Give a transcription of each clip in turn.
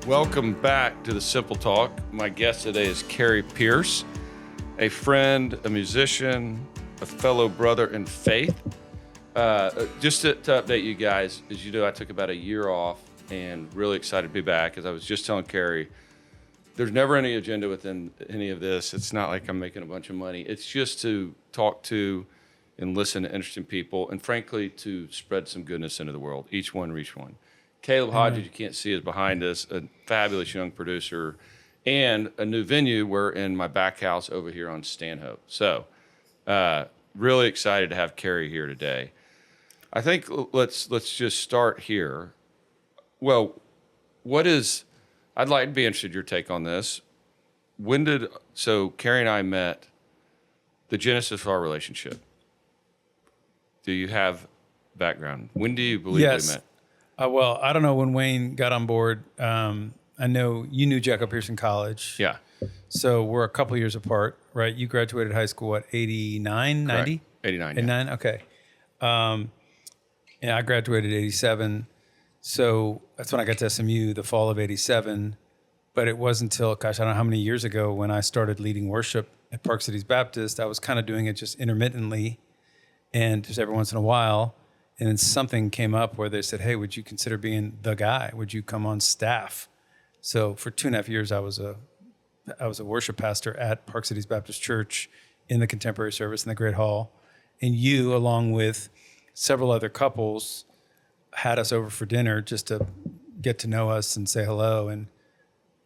Welcome back to the Simple Talk. My guest today is Cary Pierce, a friend, a musician, a fellow brother in faith. Just to update you guys, as you know, I took about a year off and really excited to be back. As I was just telling Cary, there's never any agenda within any of this. It's not like I'm making a bunch of money. It's just to talk to and listen to interesting people, and frankly, to spread some goodness into the world. Each one reach one. Caleb Hodges, you can't see, is behind us, a fabulous young producer, and a new venue. We're in my back house over here on Stanhope. So really excited to have Cary here today. I think let's just start here. Well, I'd like to be interested in your take on this. So Cary and I met, the genesis of our relationship. Do you have background? When do you believe we met? Well, I don't know when Wayne got on board. I know you knew Cary Pierce in college. Yeah. So we're a couple years apart, right? You graduated high school, what, 89, 90? 89. 89, yeah. Okay. And I graduated 87. So that's when I got to SMU, the fall of 87. But it wasn't until, I don't know how many years ago, when I started leading worship at Park Cities Baptist. I was kind of doing it just intermittently and just every once in a while. And then something came up where they said, hey, would you consider being the guy? Would you come on staff? So for 2.5 years, I was a worship pastor at Park Cities Baptist Church in the contemporary service in the Great Hall. And you, along with several other couples, had us over for dinner just to get to know us and say hello. And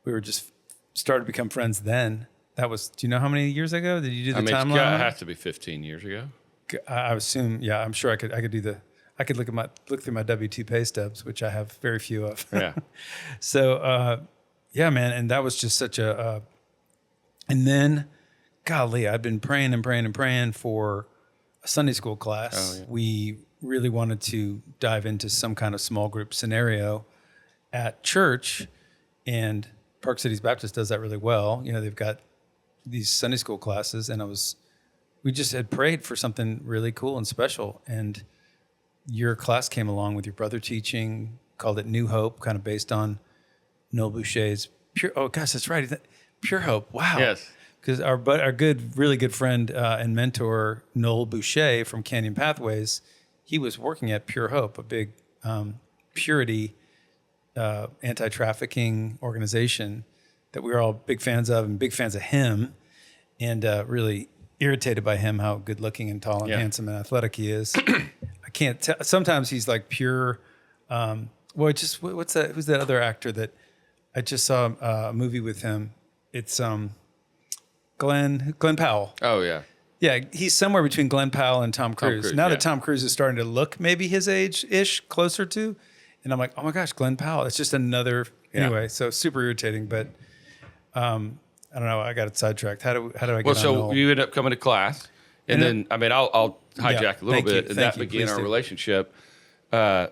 we were just started to become friends then. That was, do you know how many years ago? Did you do the timeline? It has to be 15 years ago. I assume, yeah, I'm sure I could look through my W-2 pay stubs, which I have very few of. Yeah. So, yeah, man. And that was just such and then, golly, I'd been praying and praying and praying for a Sunday school class. Oh, yeah. We really wanted to dive into some kind of small group scenario at church, and Park Cities Baptist does that really well. You know, they've got these Sunday school classes, and we just had prayed for something really cool and special. And your class came along with your brother teaching, called it New Hope, kind of based on Noel Boucher's oh gosh, that's right. Pure Hope. Wow. Yes. Because our really good friend and mentor, Noel Boucher from Canyon Pathways, he was working at Pure Hope, a big purity anti-trafficking organization that we were all big fans of and big fans of him, and really irritated by him, how good looking and tall and handsome and athletic he is. I can't tell. Sometimes he's like pure. What's that? Who's that other actor that I just saw a movie with him? It's Glenn Powell. Oh yeah. Yeah, he's somewhere between Glenn Powell and Tom Cruise. Now that Tom Cruise is starting to look maybe his age-ish, closer to, and I'm like, oh my gosh, Glenn Powell. It's just another, anyway, so super irritating, but I don't know, I got it sidetracked. How do I get on so you ended up coming to class, and then, I'll hijack a little bit, and that began our relationship. And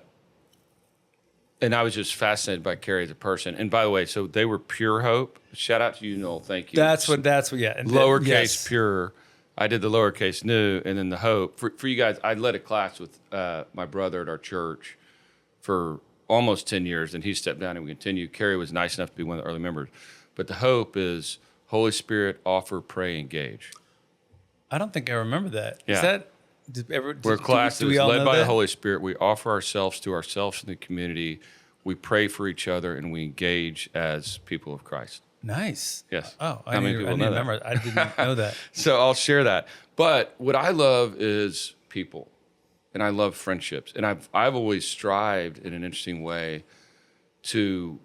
I was just fascinated by Cary as a person. And by the way, so they were Pure Hope. Shout out to you, Noel. Thank you. That's what, yeah. And lowercase Pure. I did the lowercase New, and then the Hope. For you guys, I led a class with my brother at our church for almost 10 years, and he stepped down and we continued. Cary was nice enough to be one of the early members. But the Hope is Holy Spirit, offer, pray, engage. I don't think I remember that. Yeah. Is that... We're a class that is led by the Holy Spirit. We offer ourselves to ourselves in the community. We pray for each other, and we engage as people of Christ. Nice. Yes. Oh, I didn't remember. I didn't know that. So I'll share that. But what I love is people, and I love friendships. And I've always strived in an interesting way to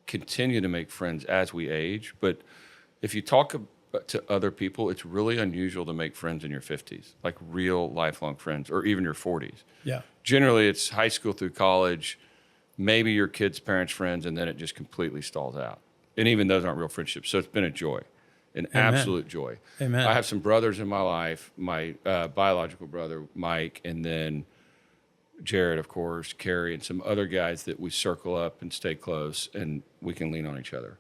continue to make friends as we age. But if you talk to other people, it's really unusual to make friends in your 50s, like real lifelong friends, or even your 40s. Yeah. Generally, it's high school through college, maybe your kids' parents' friends, and then it just completely stalls out. And even those aren't real friendships. So it's been a joy, an absolute joy. Amen. I have some brothers in my life, my biological brother, Mike, and then Jared, of course, Cary, and some other guys that we circle up and stay close, and we can lean on each other.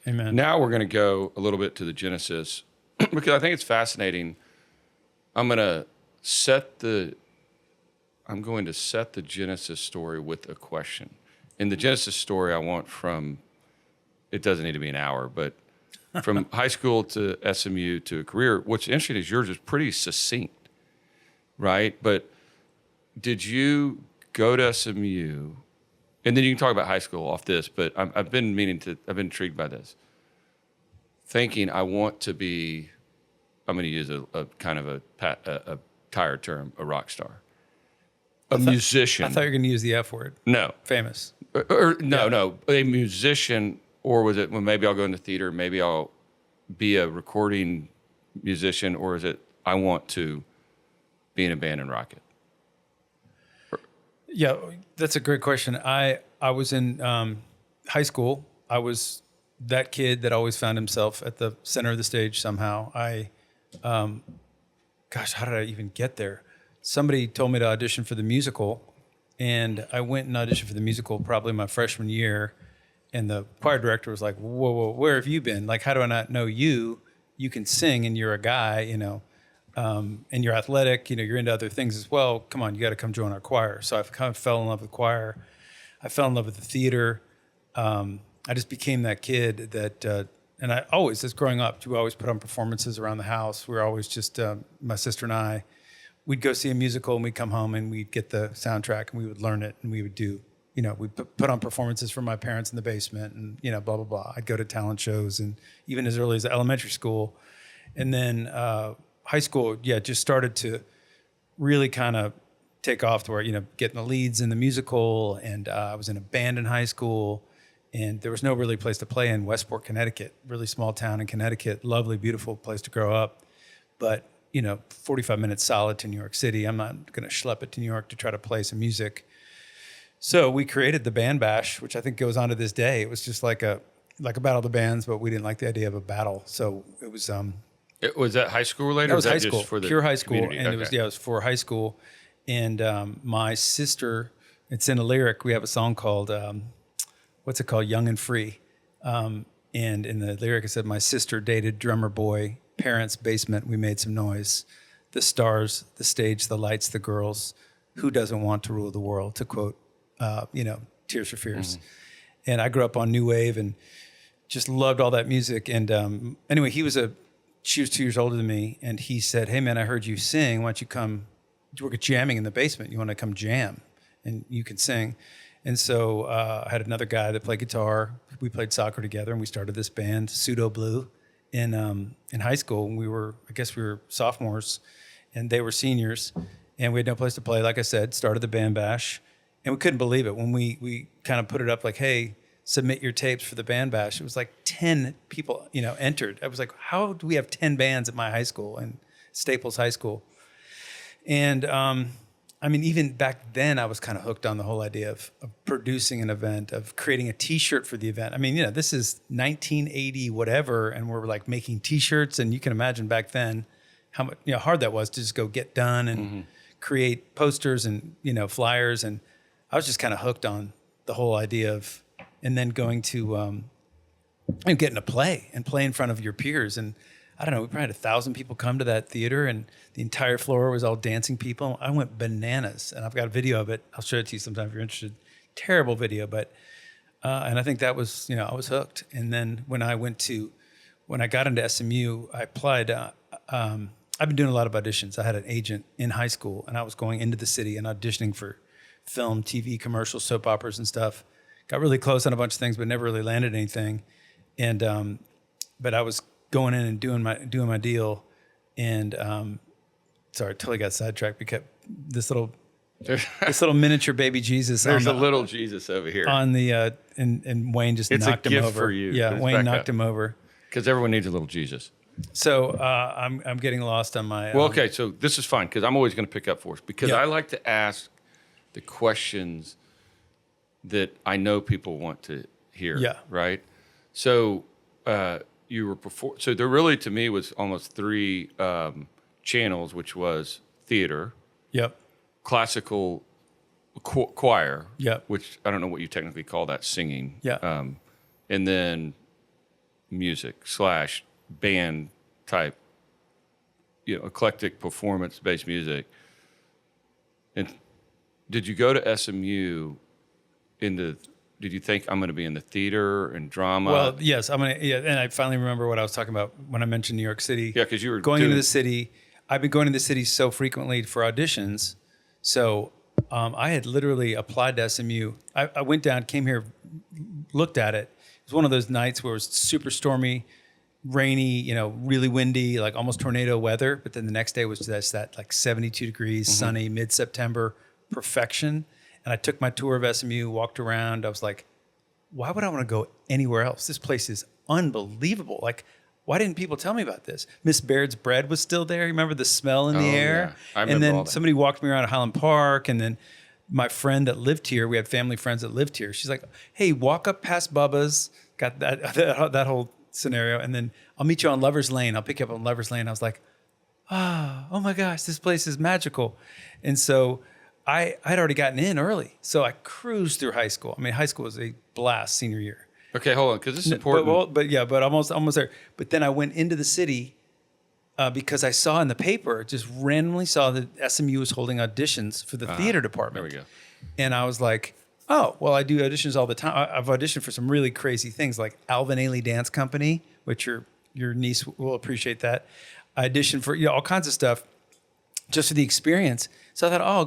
Amen. Now we're going to go a little bit to the Genesis because I think it's fascinating. I'm going to set the Genesis story with a question. in the Genesis story, I want from, it doesn't need to be an hour, but from high school to SMU to a career, what's interesting is yours is pretty succinct, right? But did you go to SMU, and then you can talk about high school off this, but I've been intrigued by this. Thinking I want to be, I'm going to use a kind of a tired term, a rock star. Musician. I thought you were going to use the F word. No. Famous. No, a musician, or was it, well, maybe I'll go into theater, maybe I'll be a recording musician, or is it, I want to be in a band and rock it? Yeah, that's a great question. I was in high school. I was that kid that always found himself at the center of the stage somehow. Gosh, how did I even get there? Somebody told me to audition for the musical, and I went and auditioned for the musical probably my freshman year, and the choir director was like, whoa, where have you been? Like, how do I not know you? You can sing, and you're a guy, and you're athletic, you're into other things as well. Come on, you got to come join our choir. So I kind of fell in love with choir. I fell in love with the theater. I just became that kid that, and I always, as growing up, we always put on performances around the house. We were always just, my sister and I, we'd go see a musical and we'd come home and we'd get the soundtrack and we would learn it and we would do, we'd put on performances for my parents in the basement and, blah, blah, blah. I'd go to talent shows and even as early as elementary school. And then high school, just started to really kind of take off to where, getting the leads in the musical. And I was in a band in high school. And there was no really place to play in Westport, Connecticut, really small town in Connecticut, lovely, beautiful place to grow up. But, 45 minutes solid to New York City. I'm not going to schlep it to New York to try to play some music. So we created the Band Bash, which I think goes on to this day. It was just like a battle of the bands, but we didn't like the idea of a battle. So it was... Was that high school related? That was or high just school, for the pure high school. community? And Okay. it was for high school. And my sister, it's in a lyric. We have a song called... what's it called? Young and Free. And in the lyric, it said, my sister dated drummer boy, parents' basement, we made some noise. The stars, the stage, the lights, the girls. Who doesn't want to rule the world? To quote, Tears for Fears. Mm-hmm. And I grew up on new wave and just loved all that music. And anyway, she was 2 years older than me. And he said, hey man, I heard you sing. Why don't you come, we're jamming in the basement. You want to come jam and you can sing. And so I had another guy that played guitar. We played soccer together, and we started this band, Pseudo Blue, in high school. And we were sophomores, and they were seniors, and we had no place to play. Like I said, started the Band Bash, and we couldn't believe it when we kind of put it up like, hey, submit your tapes for the Band Bash. It was like 10 people, entered. I was like, how do we have 10 bands at my high school, and Staples High School? And even back then I was kind of hooked on the whole idea of producing an event, of creating a t-shirt for the event. This is 1980, whatever. And we're like making t-shirts, and you can imagine back then how much, hard that was to just go get done and create posters and, flyers. And I was just kind of hooked on the whole idea of, and then going to, getting to play in front of your peers. And I don't know, we probably had 1,000 people come to that theater, and the entire floor was all dancing people. I went bananas, and I've got a video of it. I'll show it to you sometime if you're interested. Terrible video, but, and I think that was, I was hooked. And then when I got into SMU, I applied, I've been doing a lot of auditions. I had an agent in high school, and I was going into the city and auditioning for film, TV, commercials, soap operas and stuff. Got really close on a bunch of things, but never really landed anything. And, but I was going in and doing my deal, and sorry, totally got sidetracked because this little miniature baby Jesus. There's a little Jesus over here on the and Wayne just it's knocked a him gift over. for you. Yeah, Wayne knocked him over because everyone needs a little Jesus. So I'm getting lost on my. Well, okay, so this is fine because I'm always going to pick up for us because I like to ask the questions that I know people want to hear. Yeah. Right. So. You were so there really to me was almost 3 channels, which was theater, classical choir, which I don't know what you technically call that, singing, and then music / band type, eclectic performance based music. And did you go to SMU into did you think I'm going to be in the theater and drama? Well, yes, and I finally remember what I was talking about when I mentioned New York City. Yeah, because you were going into the city. I've been going to the city so frequently for auditions. So I had literally applied to SMU. I went down, came here, looked at it. It was one of those nights where it was super stormy, rainy, really windy, like almost tornado weather. But then the next day was just that like 72 degrees, sunny, mid-September, perfection. And I took my tour of SMU, walked around. I was like, why would I want to go anywhere else? This place is unbelievable. Like, why didn't people tell me about this? Miss Baird's bread was still there. You remember the smell in the air? Yeah. I remember and all then that. somebody walked me around at Highland Park. And then my friend that lived here, we had family friends that lived here. She's like, hey, walk up past Bubba's. Got that whole scenario. And then I'll meet you on Lover's Lane. I'll pick you up on Lover's Lane. I was like, oh my gosh, this place is magical. And so I had already gotten in early. So I cruised through high school. I mean, high school was a blast senior year. Okay, hold on, because this is important. But almost there. But then I went into the city because I saw in the paper, just randomly saw that SMU was holding auditions for the theater department. There we go. And I was like, oh, well, I do auditions all the time. I've auditioned for some really crazy things like Alvin Ailey Dance Company, which your niece will appreciate that. I auditioned for all kinds of stuff just for the experience. So I thought, I'll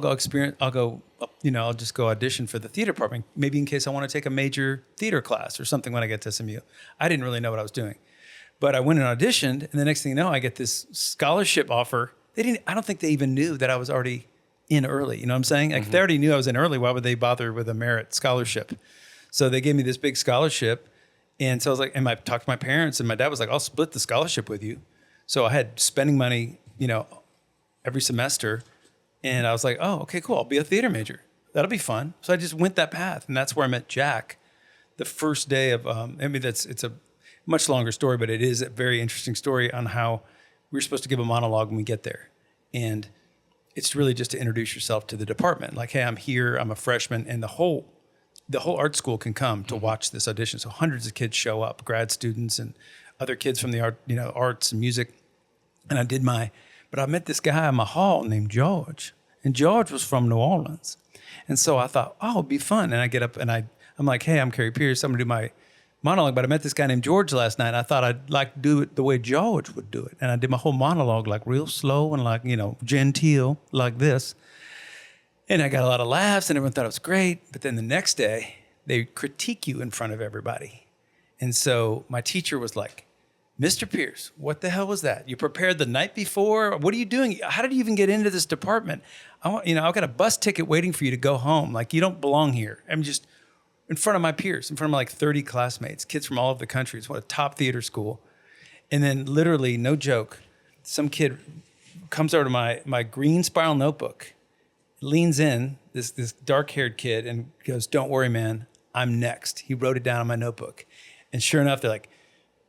just go audition for the theater department, maybe in case I want to take a major theater class or something when I get to SMU. I didn't really know what I was doing. But I went and auditioned, and the next thing you know, I get this scholarship offer. I don't think they even knew that I was already in early. You know what I'm saying? Like, if they already knew I was in early, why would they bother with a merit scholarship? So they gave me this big scholarship. And so I was like, I talked to my parents, and my dad was like, I'll split the scholarship with you. So I had spending money, every semester. And I was like, oh, okay, cool. I'll be a theater major. That'll be fun. So I just went that path. And that's where I met Jack the first day of, it's a much longer story, but it is a very interesting story on how we're supposed to give a monologue when we get there. And it's really just to introduce yourself to the department. Like, hey, I'm here, I'm a freshman, and the whole art school can come to watch this audition. So hundreds of kids show up, grad students and other kids from the arts and music. And but I met this guy in my hall named George. And George was from New Orleans. And so I thought, oh, it'd be fun. And I get up and I'm like, hey, I'm Cary Pierce. I'm gonna do my monologue. But I met this guy named George last night. And I thought I'd like to do it the way George would do it. And I did my whole monologue like real slow and like, genteel like this. And I got a lot of laughs and everyone thought it was great. But then the next day, they critique you in front of everybody. And so my teacher was like, Mr. Pierce, what the hell was that? You prepared the night before? What are you doing? How did you even get into this department? I've got a bus ticket waiting for you to go home. Like, you don't belong here. I'm just in front of my peers, in front of my like 30 classmates, kids from all over the country. It's what a top theater school. And then literally, no joke, some kid comes over to my green spiral notebook, leans in, this dark-haired kid, and goes, don't worry, man, I'm next. He wrote it down on my notebook. And sure enough, they're like,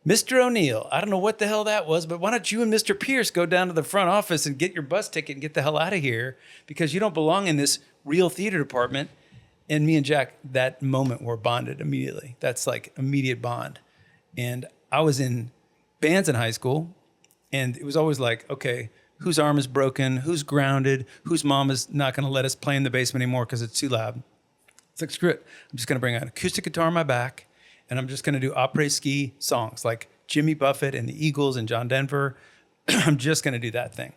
Mr. O'Neill, I don't know what the hell that was, but why don't you and Mr. Pierce go down to the front office and get your bus ticket and get the hell out of here, because you don't belong in this real theater department. And me and Jack, that moment, were bonded immediately. That's like immediate bond. And I was in bands in high school, and it was always like, okay, whose arm is broken, who's grounded, whose mom is not going to let us play in the basement anymore because it's too loud. It's like, screw it. I'm just going to bring an acoustic guitar on my back, and I'm just going to do après-ski songs like Jimmy Buffett and the Eagles and John Denver. I'm just going to do that thing.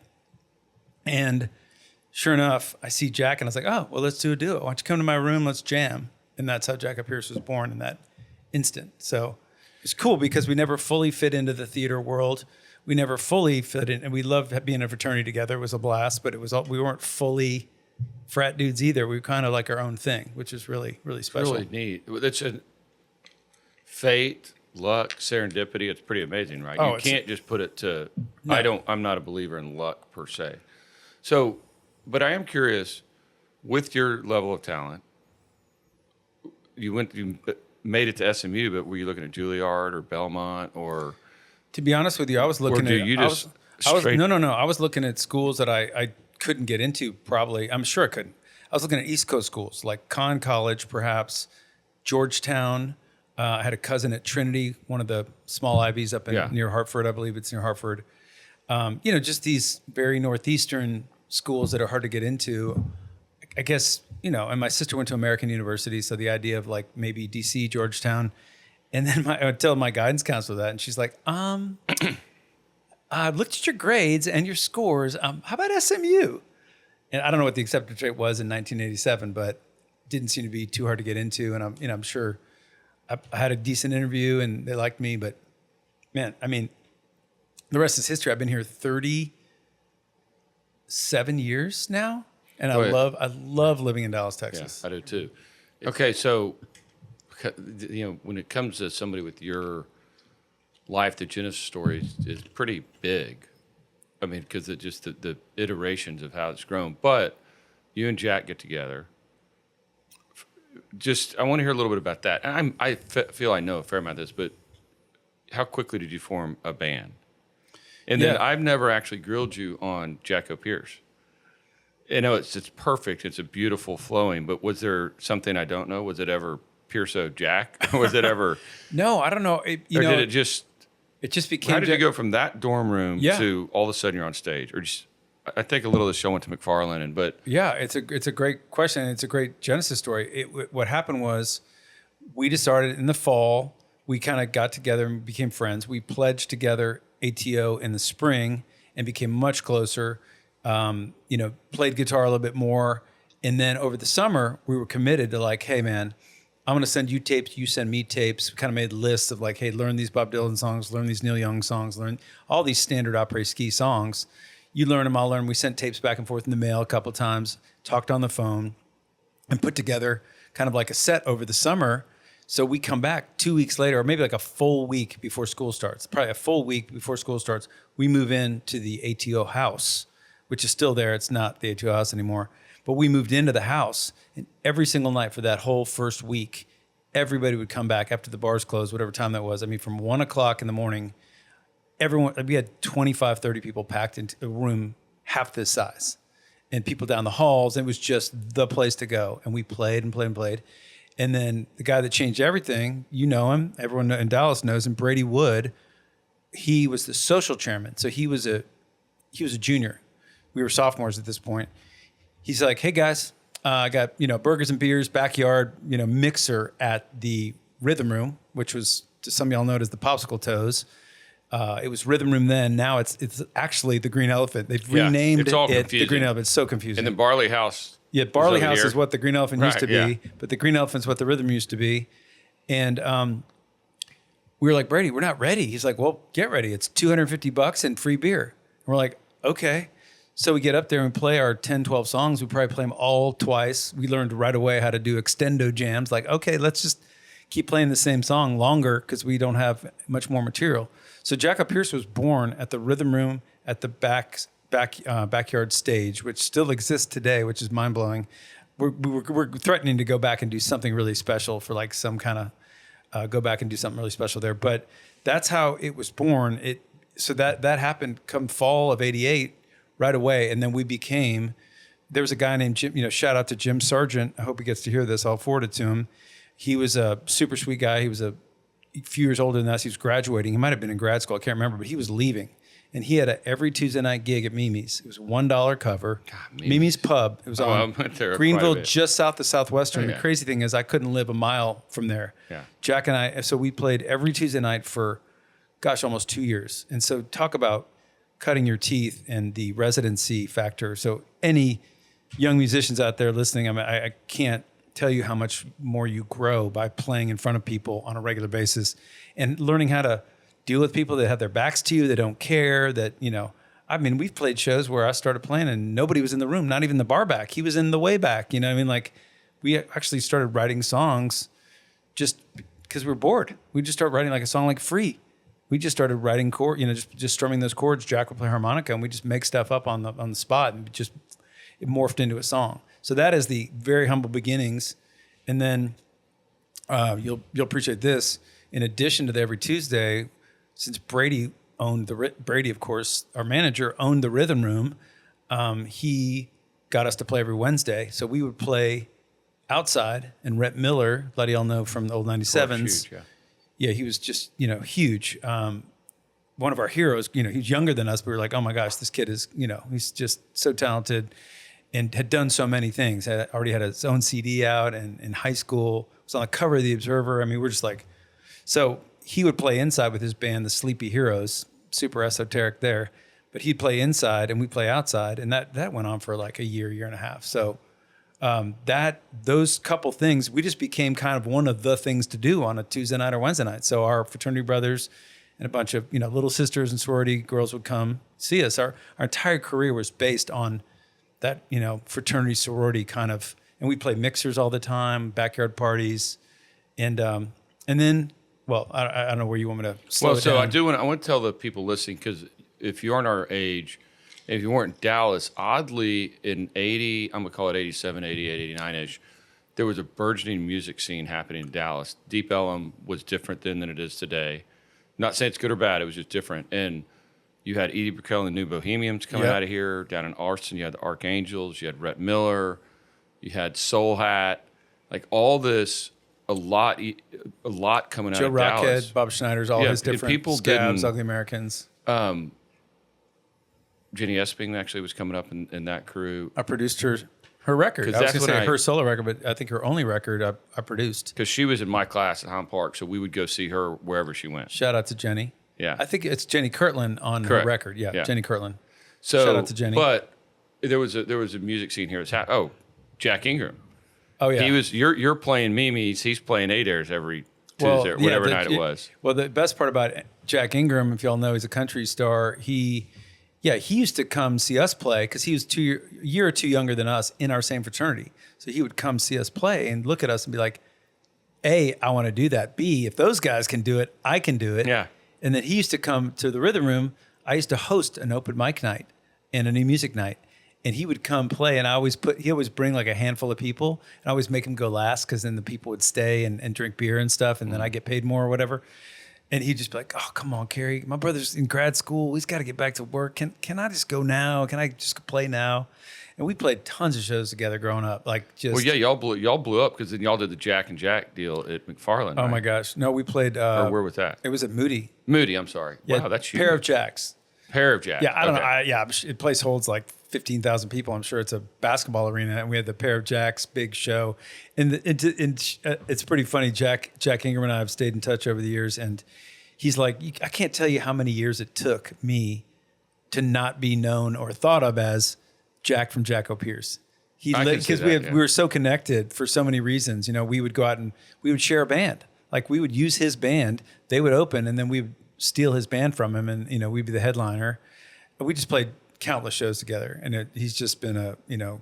And sure enough, I see Jack, and I was like, oh, well, let's do a duo. Why don't you come to my room? Let's jam. And that's how Jack Pierce was born, in that instant. So it's cool because we never fully fit into the theater world. We never fully fit in, and we loved being in a fraternity together. It was a blast, but we weren't fully frat dudes either. We were kind of like our own thing, which is really, really special. Really neat. It's a fate, luck, serendipity. It's pretty amazing, right? You can't just put it to, no. I'm not a believer in luck per se. So, but I am curious, with your level of talent, you made it to SMU, but were you looking at Juilliard or Belmont or? To be honest with you, I was looking I was looking at schools that I couldn't get into, probably. I'm sure I couldn't. I was looking at East Coast schools, like Conn College, perhaps, Georgetown. I had a cousin at Trinity, one of the small Ivies up near Hartford. I believe it's near Hartford. Just these very northeastern schools that are hard to get into. I guess, and my sister went to American University. So the idea of like maybe DC, Georgetown. And then I would tell my guidance counselor that. And she's like, I looked at your grades and your scores. How about SMU? And I don't know what the acceptance rate was in 1987, but didn't seem to be too hard to get into. And I'm sure I had a decent interview and they liked me. But man, I mean, the rest is history. I've been here 37 years now, and I love living in Dallas, Texas. Yeah, I do too. Okay, so when it comes to somebody with your life, the Genesis story is pretty big. I mean, because it just the iterations of how it's grown. But you and Jack get together. I want to hear a little bit about that. And I feel I know a fair amount of this, but how quickly did you form a band? And then I've never actually grilled you on Jacko Pierce. It's perfect. It's a beautiful flowing. But was there something I don't know? Was it ever Pierce-o Jack? Was it ever? No, I don't know. Did it just? It just became. How did you go from that dorm room to all of a sudden you're on stage? Or just, I think a little of the show went to McFarland, but yeah, it's a great question. It's a great Genesis story. What happened was, we decided in the fall. We kind of got together and became friends. We pledged together ATO in the spring and became much closer. Played guitar a little bit more. And then over the summer, we were committed to like, hey man, I'm going to send you tapes. You send me tapes. We kind of made lists of like, hey, learn these Bob Dylan songs, learn these Neil Young songs, learn all these standard après-ski songs. You learn them, I'll learn. We sent tapes back and forth in the mail a couple of times, talked on the phone, and put together kind of like a set over the summer. So we come back 2 weeks later, or maybe like a full week before school starts, probably a full week before school starts. We move into the ATO house, which is still there. It's not the ATO house anymore. But we moved into the house, and every single night for that whole first week, everybody would come back after the bars closed, whatever time that was. I mean, from 1 o'clock in the morning, we had 25, 30 people packed into a room half this size, and people down the halls. It was just the place to go. And we played and played and played. And then the guy that changed everything, you know him, everyone in Dallas knows him, Brady Wood. He was the social chairman. So he was a junior. We were sophomores at this point. He's like, hey guys, I got, burgers and beers, backyard, mixer at the Rhythm Room, which was, to some of y'all know it as the Popsicle Toes. It was Rhythm Room then. Now it's actually the Green Elephant. They've renamed it the Green Elephant. It's so confusing. And then Barley House. Yeah, Barley House is what the Green Elephant used to be, but the Green Elephant's what the Rhythm used to be. And we were like, Brady, we're not ready. He's like, well, get ready. It's $250 and free beer. And we're like, okay. So we get up there and play our 10, 12 songs. We probably play them all twice. We learned right away how to do extendo jams. Like, okay, let's just keep playing the same song longer because we don't have much more material. So Jacko Pierce was born at the Rhythm Room at the backyard stage, which still exists today, which is mind blowing. We're threatening to go back and do something really special for like some kind of go back and do something really special there. But that's how it was born. So that happened come fall of '88 right away, and then we became. There was a guy named Jim. Shout out to Jim Sargent. I hope he gets to hear this. I'll forward it to him. He was a super sweet guy. He was a few years older than us. He was graduating. He might have been in grad school. I can't remember, but he was leaving. And he had every Tuesday night gig at Mimi's. It was $1 cover. God, Mimi's Pub. It was on Greenville, just south of Southwestern. The crazy thing is I couldn't live a mile from there. Yeah. Jack and I, so we played every Tuesday night for, almost 2 years. And so talk about cutting your teeth and the residency factor. So any young musicians out there listening, I can't tell you how much more you grow by playing in front of people on a regular basis and learning how to deal with people that have their backs to you, that don't care, that, we've played shows where I started playing and nobody was in the room, not even the bar back. He was in the way back, Like we actually started writing songs just because we were bored. We just started writing like a song like Free. We just started writing chord, just strumming those chords. Jack would play harmonica and we just make stuff up on the spot and it morphed into a song. So that is the very humble beginnings. And then you'll appreciate this. In addition to the every Tuesday, since Brady owned Brady, of course, our manager owned the Rhythm Room, he got us to play every Wednesday. So we would play outside, and Rhett Miller, a lot of y'all know from the old 97s. Huge, yeah, he was just, huge. One of our heroes, he was younger than us, but we were like, oh my gosh, this kid is, he's just so talented. and had done so many things. Had already had his own CD out, and in high school was on the cover of the Observer. I mean, we're just like, so he would play inside with his band, the Sleepy Heroes, super esoteric there. But he'd play inside and we'd play outside, and that went on for like a year and a half. So those couple things, we just became kind of one of the things to do on a Tuesday night or Wednesday night. So our fraternity brothers and a bunch of little sisters and sorority girls would come see us. Our entire career was based on that fraternity sorority kind of, and we played mixers all the time, backyard parties, and then well, I don't know where you want me to slow it down. I want to tell the people listening, because if you aren't our age, if you weren't in Dallas, oddly in 80, I'm going to call it 87, 88, 89-ish, there was a burgeoning music scene happening in Dallas. Deep Ellum was different then than it is today. Not saying it's good or bad, it was just different. And you had Edie Brickell and the New Bohemians coming out of here. Down in Austin, you had the Archangels, you had Rhett Miller, you had Soul Hat, like all this, a lot coming out Joe of Rockhead, Dallas. Bob Schneider's, all his different people Scabs, Ugly Americans. Jenny Esping actually was coming up in that crew. I produced her record. I was going to say her solo record, but I think her only record I produced. Because she was in my class at Highland Park, so we would go see her wherever she went. Shout out to Jenny. Yeah. I think it's Jenny Kirtland on Correct. her record. Yeah, Jenny Kirtland. So, shout out to Jenny. But there was a music scene here. Jack Ingram. Oh, yeah. He was, you're playing Mimi's, he's playing Adair's every Tuesday or whatever night it was. Well, the best part about Jack Ingram, if y'all know, he's a country star. He used to come see us play because he was a year or two younger than us in our same fraternity. So he would come see us play and look at us and be like, A, I want to do that. B, if those guys can do it, I can do it. Yeah. And then he used to come to the Rhythm Room. I used to host an open mic night and a new music night. And he would come play, and he always bring like a handful of people, and I always make him go last because then the people would stay and drink beer and stuff, and then I get paid more or whatever. And he'd just be like, "Oh, come on, Cary, my brother's in grad school. He's got to get back to work. Can I just go now? Can I just play now?" And we played tons of shows together growing up. Well, yeah, y'all blew up because then y'all did the Jack and Jack deal at McFarland. Oh my gosh, no, we played. Or where was that? It was at Moody. Moody, I'm sorry. Yeah, wow, that's huge. Pair of Jacks. Pair of Jacks. Yeah, I don't know. The place holds like 15,000 people. I'm sure it's a basketball arena, and we had the Pair of Jacks big show. And it's pretty funny. Jack Ingram and I have stayed in touch over the years, and he's like, I can't tell you how many years it took me to not be known or thought of as Jack from Jacko Pierce. Because we were so connected for so many reasons. We would go out and we would share a band. Like we would use his band, they would open, and then we would steal his band from him, and we'd be the headliner. We just played countless shows together, and he's just been a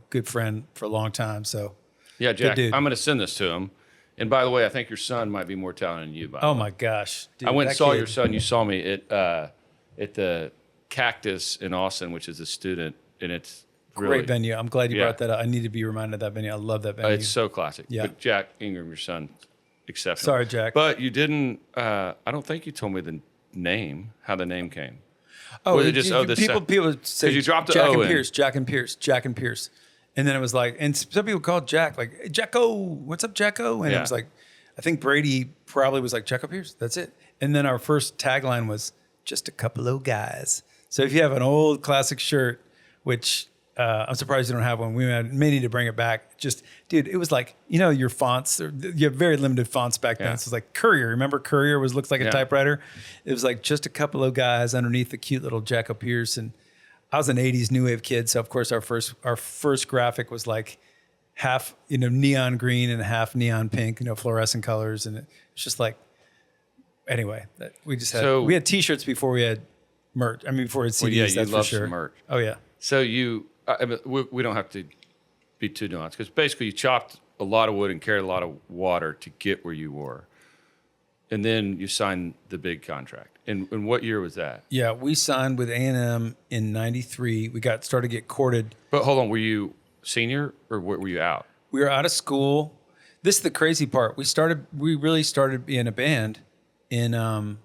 good friend for a long time. So yeah, Jack, I'm going to send this to him. And by the way, I think your son might be more talented than you. My gosh, dude, I went and saw your son. You saw me at the Cactus in Austin, which is a student, and it's really great venue. I'm glad you brought that up. I need to be reminded of that venue. I love that venue. It's so classic. Yeah. But Jack Ingram, your son, exceptional. Sorry, Jack. But you didn't. I don't think you told me the name. How the name came. Oh, people say you dropped the Jack O and in. Pierce, Jack and Pierce, Jack and Pierce, and then it was like, and some people called Jack like, hey, Jacko, what's up, Jacko? And it was like, I think Brady probably was like Jacko Pierce. That's it. And then our first tagline was just a couple of guys. So if you have an old classic shirt, which I'm surprised you don't have one. We may need to bring it back. Just, dude, it was like, your fonts, you have very limited fonts back then. So it was like Courier. Remember Courier looks like a typewriter? It was like just a couple of guys underneath the cute little Jacko Pierce. And I was an 80s new wave kid. So of course our first graphic was like half, neon green and half neon pink, fluorescent colors. And it's just like, anyway, we just had, we had t-shirts before we had merch. I mean, before we had CDs, well, that's love for sure. Some merch. Oh yeah. So we don't have to be too nuanced because basically you chopped a lot of wood and carried a lot of water to get where you were. And then you signed the big contract. And what year was that? Yeah, we signed with A&M in 93. We started to get courted. But hold on, were you senior or were you out? We were out of school. This is the crazy part. We really started being a band in,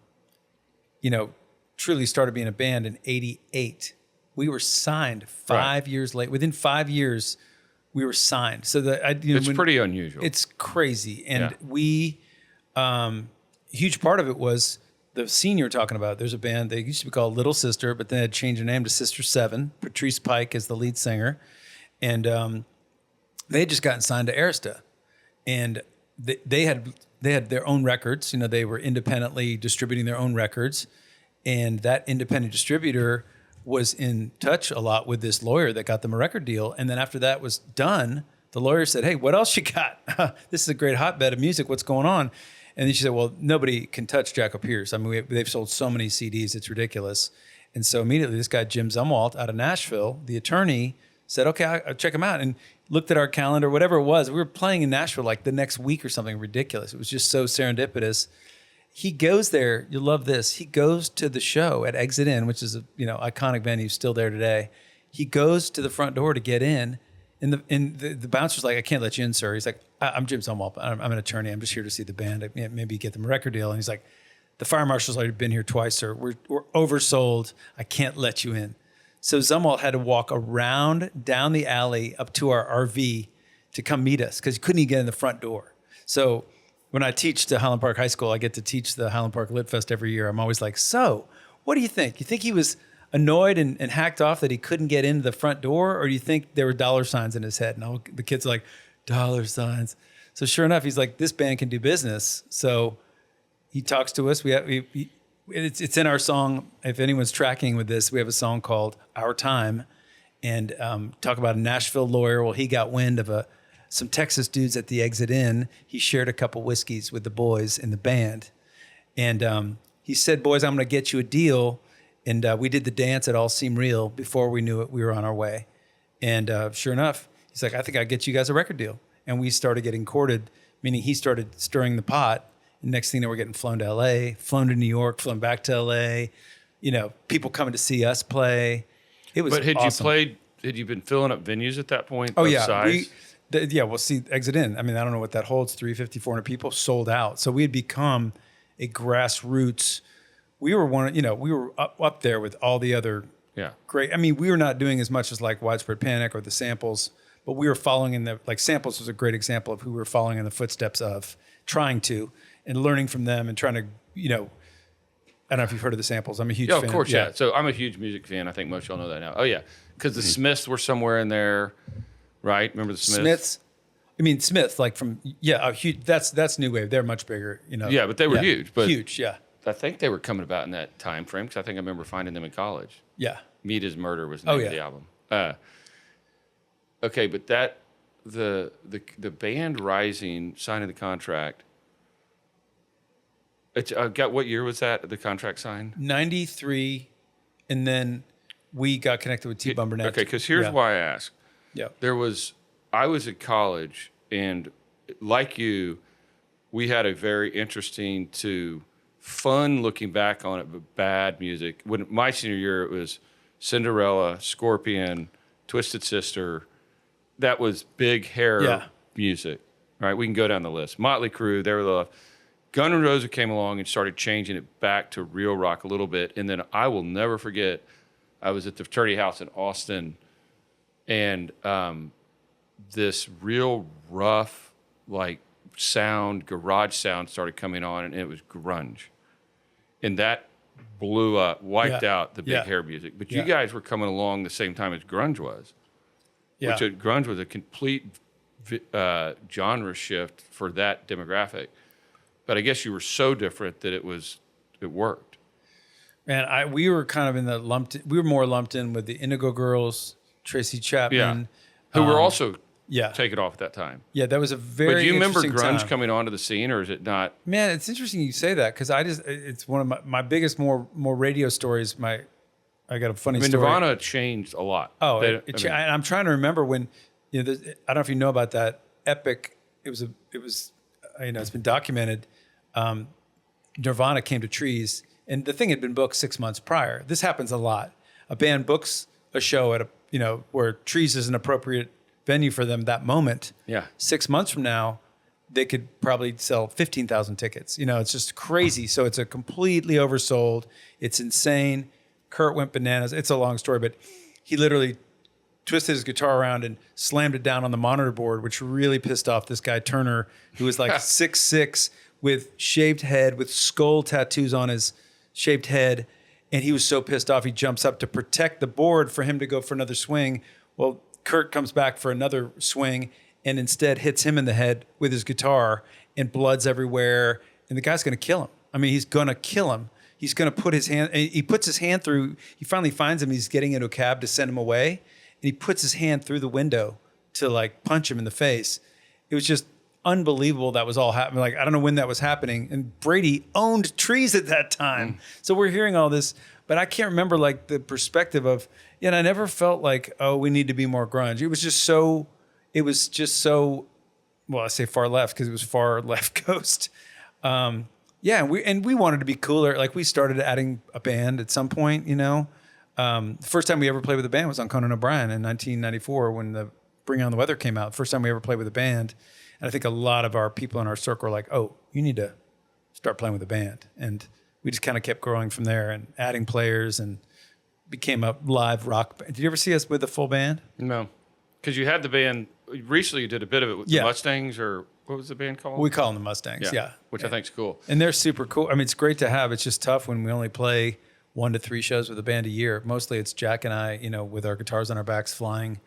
truly started being a band in 88. We were signed 5 years late. Within 5 years, we were signed. So it's pretty unusual. It's crazy. And we, huge part of it was the scene you're talking about. There's a band, they used to be called Little Sister, but then had changed their name to Sister Seven. Patrice Pike is the lead singer. And they had just gotten signed to Arista, and they had their own records. You know, they were independently distributing their own records, and that independent distributor was in touch a lot with this lawyer that got them a record deal. And then after that was done, the lawyer said, "Hey, what else you got? This is a great hotbed of music. What's going on?" And then she said, "Well, nobody can touch Jaco Pierce. I mean, they've sold so many CDs, it's ridiculous." And so immediately this guy, Jim Zumwalt out of Nashville, the attorney, said, "Okay, I'll check him out." And looked at our calendar, whatever it was. We were playing in Nashville like the next week or something ridiculous. It was just so serendipitous. He goes there. You'll love this. He goes to the show at Exit In, which is a iconic venue, still there today. He goes to the front door to get in, and the bouncer's like, "I can't let you in, sir." He's like, "I'm Jim Zumwalt. I'm an attorney. I'm just here to see the band. Maybe get them a record deal." And he's like, "The fire marshal's already been here twice, sir. We're oversold. I can't let you in." So Zumwalt had to walk around down the alley up to our RV to come meet us because he couldn't even get in the front door. So when I teach to Highland Park High School, I get to teach the Highland Park Lit Fest every year. I'm always like, "So what do you think? You think he was annoyed and hacked off that he couldn't get into the front door? Or do you think there were dollar signs in his head?" And all the kids are like, "Dollar signs." So sure enough, he's like, "This band can do business." So he talks to us. It's in our song. If anyone's tracking with this, we have a song called "Our Time," and talk about a Nashville lawyer. Well, he got wind of some Texas dudes at the Exit In. He shared a couple whiskeys with the boys in the band, and he said, "Boys, I'm going to get you a deal." And we did the dance. It all seemed real. Before we knew it, we were on our way. And sure enough, he's like, "I think I'll get you guys a record deal." And we started getting courted, meaning he started stirring the pot. And next thing, we're getting flown to LA, flown to New York, flown back to LA. People coming to see us play. It was awesome. You played? Had you been filling up venues at that point? Oh yeah, size? We'll see. Exit In. I mean, I don't know what that holds. 350, 400 people sold out. So we had become a grassroots. We were we were up there with all the other great. I mean, we were not doing as much as like Widespread Panic or the Samples, but we were following Samples was a great example of who we were following in the footsteps of, trying to, and learning from them and trying to, I don't know if you've heard of the Samples. I'm a huge fan. Of course, yeah. So I'm a huge music fan. I think most of y'all know that now. Oh yeah, because the Smiths were somewhere in there, right? Remember the Smiths? I mean, Smith, like from huge. That's new wave. They're much bigger, Yeah, but they were huge. But huge, yeah. I think they were coming about in that time frame because I think I remember finding them in college. Yeah. Meet Is Murder was the name of the album. Okay, but the band Rising signing the contract. What year was that? The contract signed? 93, and then we got connected with T-Bone Burnett. Okay, because here's why I ask. Yeah. I was at college, and like you, we had a very interesting to fun looking back on it, but bad music. When my senior year, it was Cinderella, Scorpion, Twisted Sister. That was big hair music, right? We can go down the list. Motley Crue, they were the left. Guns N' Roses came along and started changing it back to real rock a little bit. And then I will never forget, I was at the fraternity house in Austin, and this real rough, like, garage sound started coming on, and it was grunge. And that blew up, wiped out the big hair music. But you guys were coming along the same time as grunge was. Yeah. Which grunge was a complete genre shift for that demographic. But I guess you were so different that it worked. Man, we were kind of we were more lumped in with the Indigo Girls, Tracy Chapman. Who were also taken off at that time. Yeah, that was a very But do you remember grunge time. coming onto the scene, or is it not? Man, it's interesting you say that, because it's one of my biggest, more radio stories. I got a funny story. Nirvana changed a lot. Oh, I'm trying to remember when, I don't know if you know about that epic. It was it's been documented. Nirvana came to Trees, and the thing had been booked 6 months prior. This happens a lot. A band books a show at where Trees is an appropriate venue for them that moment. Yeah. 6 months from now, they could probably sell 15,000 tickets. It's just crazy. So it's a completely oversold. It's insane. Kurt went bananas. It's a long story, but he literally twisted his guitar around and slammed it down on the monitor board, which really pissed off this guy Turner, who was like 6'6", with shaved head, with skull tattoos on his shaved head. And he was so pissed off, he jumps up to protect the board for him to go for another swing. Well, Kurt comes back for another swing and instead hits him in the head with his guitar, and blood's everywhere. And the guy's going to kill him. I mean, he's going to kill him. He's going to put his hand, he puts his hand through, he finally finds him. He's getting into a cab to send him away. And he puts his hand through the window to like punch him in the face. It was just unbelievable that was all happening. Like, I don't know when that was happening. And Brady owned trees at that time. So we're hearing all this, but I can't remember like the perspective of, and I never felt like, oh, we need to be more grunge. It was just so, well, I say far left because it was far left coast. Yeah, and we wanted to be cooler. Like we started adding a band at some point, The first time we ever played with a band was on Conan O'Brien in 1994 when the Bring On the Weather came out. First time we ever played with a band. And I think a lot of our people in our circle were like, oh, you need to start playing with a band. And we just kind of kept growing from there and adding players and became a live rock band. Did you ever see us with a full band? No, because you had the band, recently you did a bit of it with the Mustangs, or what was the band called? We call them the Mustangs, yeah. Which I think is cool. And they're super cool. I mean, it's great to have. It's just tough when we only play 1 to 3 shows with a band a year. Mostly it's Jack and I, with our guitars on our backs flying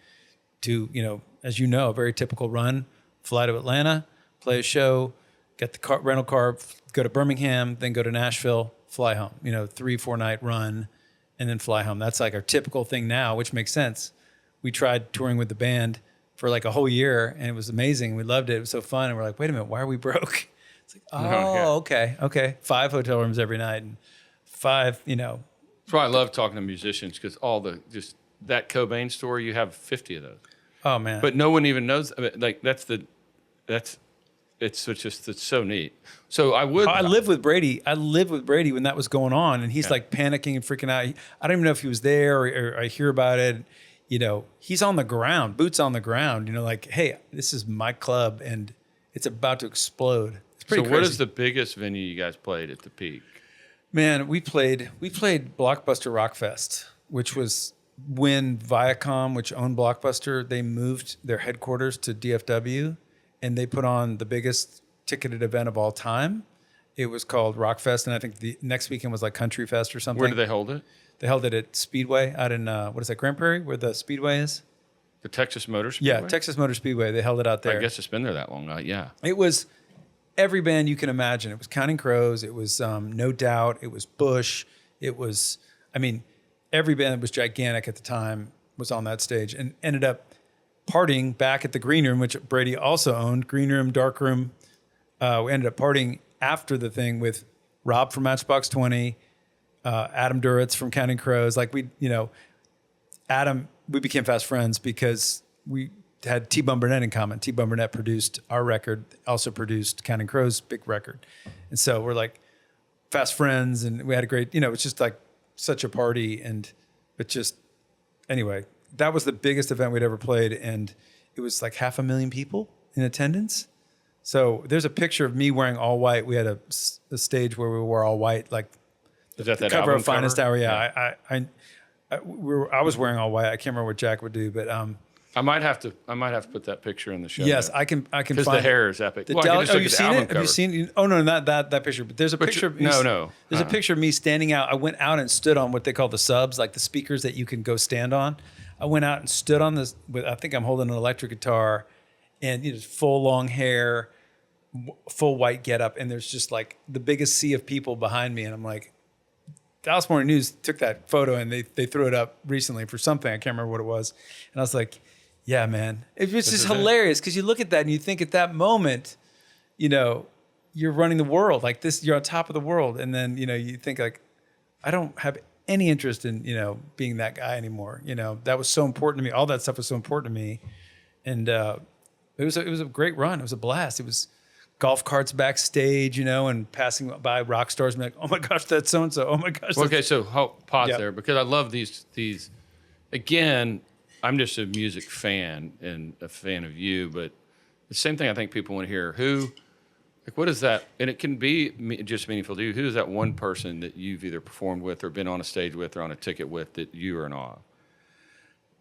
to, as you know, a very typical run, fly to Atlanta, play a show, get the rental car, go to Birmingham, then go to Nashville, fly home, 3-4 night run, and then fly home. That's like our typical thing now, which makes sense. We tried touring with the band for like a whole year, and it was amazing. We loved it. It was so fun. And we're like, wait a minute, why are we broke? It's like, okay. 5 hotel rooms every night and 5, That's why I love talking to musicians, because just that Cobain story, you have 50 of those. Oh man! But no one even knows. I mean, like it's so neat. So I lived with Brady. I lived with Brady when that was going on, and he's like panicking and freaking out. I don't even know if he was there or I hear about it. He's on the ground, boots on the ground. Like, hey, this is my club, and it's about to explode. It's pretty crazy. What is the biggest venue you guys played at the peak? Man, we played Blockbuster Rockfest, which was when Viacom, which owned Blockbuster, they moved their headquarters to DFW, and they put on the biggest ticketed event of all time. It was called Rockfest, and I think the next weekend was like Country Fest or something. Where did they hold it? They held it at Speedway out in, what is that, Grand Prairie, where the Speedway is? The Texas Motor Speedway? Yeah, Texas Motor Speedway. They held it out there. I guess it's been there that long. Yeah. It was every band you can imagine. It was Counting Crows. It was No Doubt. It was Bush. It was, every band that was gigantic at the time was on that stage and ended up partying back at the Green Room, which Brady also owned. Green Room, Dark Room. We ended up partying after the thing with Rob from Matchbox 20, Adam Duritz from Counting Crows. Like we became fast friends because we had T-Bone Burnett in common. T-Bone Burnett produced our record, also produced Counting Crows' big record. And so we're like fast friends, and we had a great, it's just like such a party. Anyway, that was the biggest event we'd ever played, and it was like 500,000 people in attendance. So there's a picture of me wearing all white. We had a stage where we wore all white, like is that the cover of Finest Hour. Yeah, I was wearing all white. I can't remember what Jack would do, but I might have to put that picture in the show. Yes, I can. Because the hair is epic. You've seen it? Have you seen? Oh no, not that picture. But there's a picture. There's a picture of me standing out. I went out and stood on what they call the subs, like the speakers that you can go stand on. I went out and stood on this. I think I'm holding an electric guitar, and full long hair, full white getup, and there's just like the biggest sea of people behind me, and I'm like, Dallas Morning News took that photo and they threw it up recently for something. I can't remember what it was, and I was like, yeah, man, it was just hilarious because you look at that and you think at that moment, you're running the world like this. You're on top of the world, and then you think like, I don't have any interest in being that guy anymore. That was so important to me. All that stuff was so important to me, and it was a great run. It was a blast. It was golf carts backstage, and passing by rock stars and be like, oh my gosh, that's so and so. Oh my gosh. Okay, so pause there because I love these. Again, I'm just a music fan and a fan of you, but the same thing I think people want to hear. What is that? And it can be just meaningful to you. Who is that one person that you've either performed with or been on a stage with or on a ticket with that you are in awe of?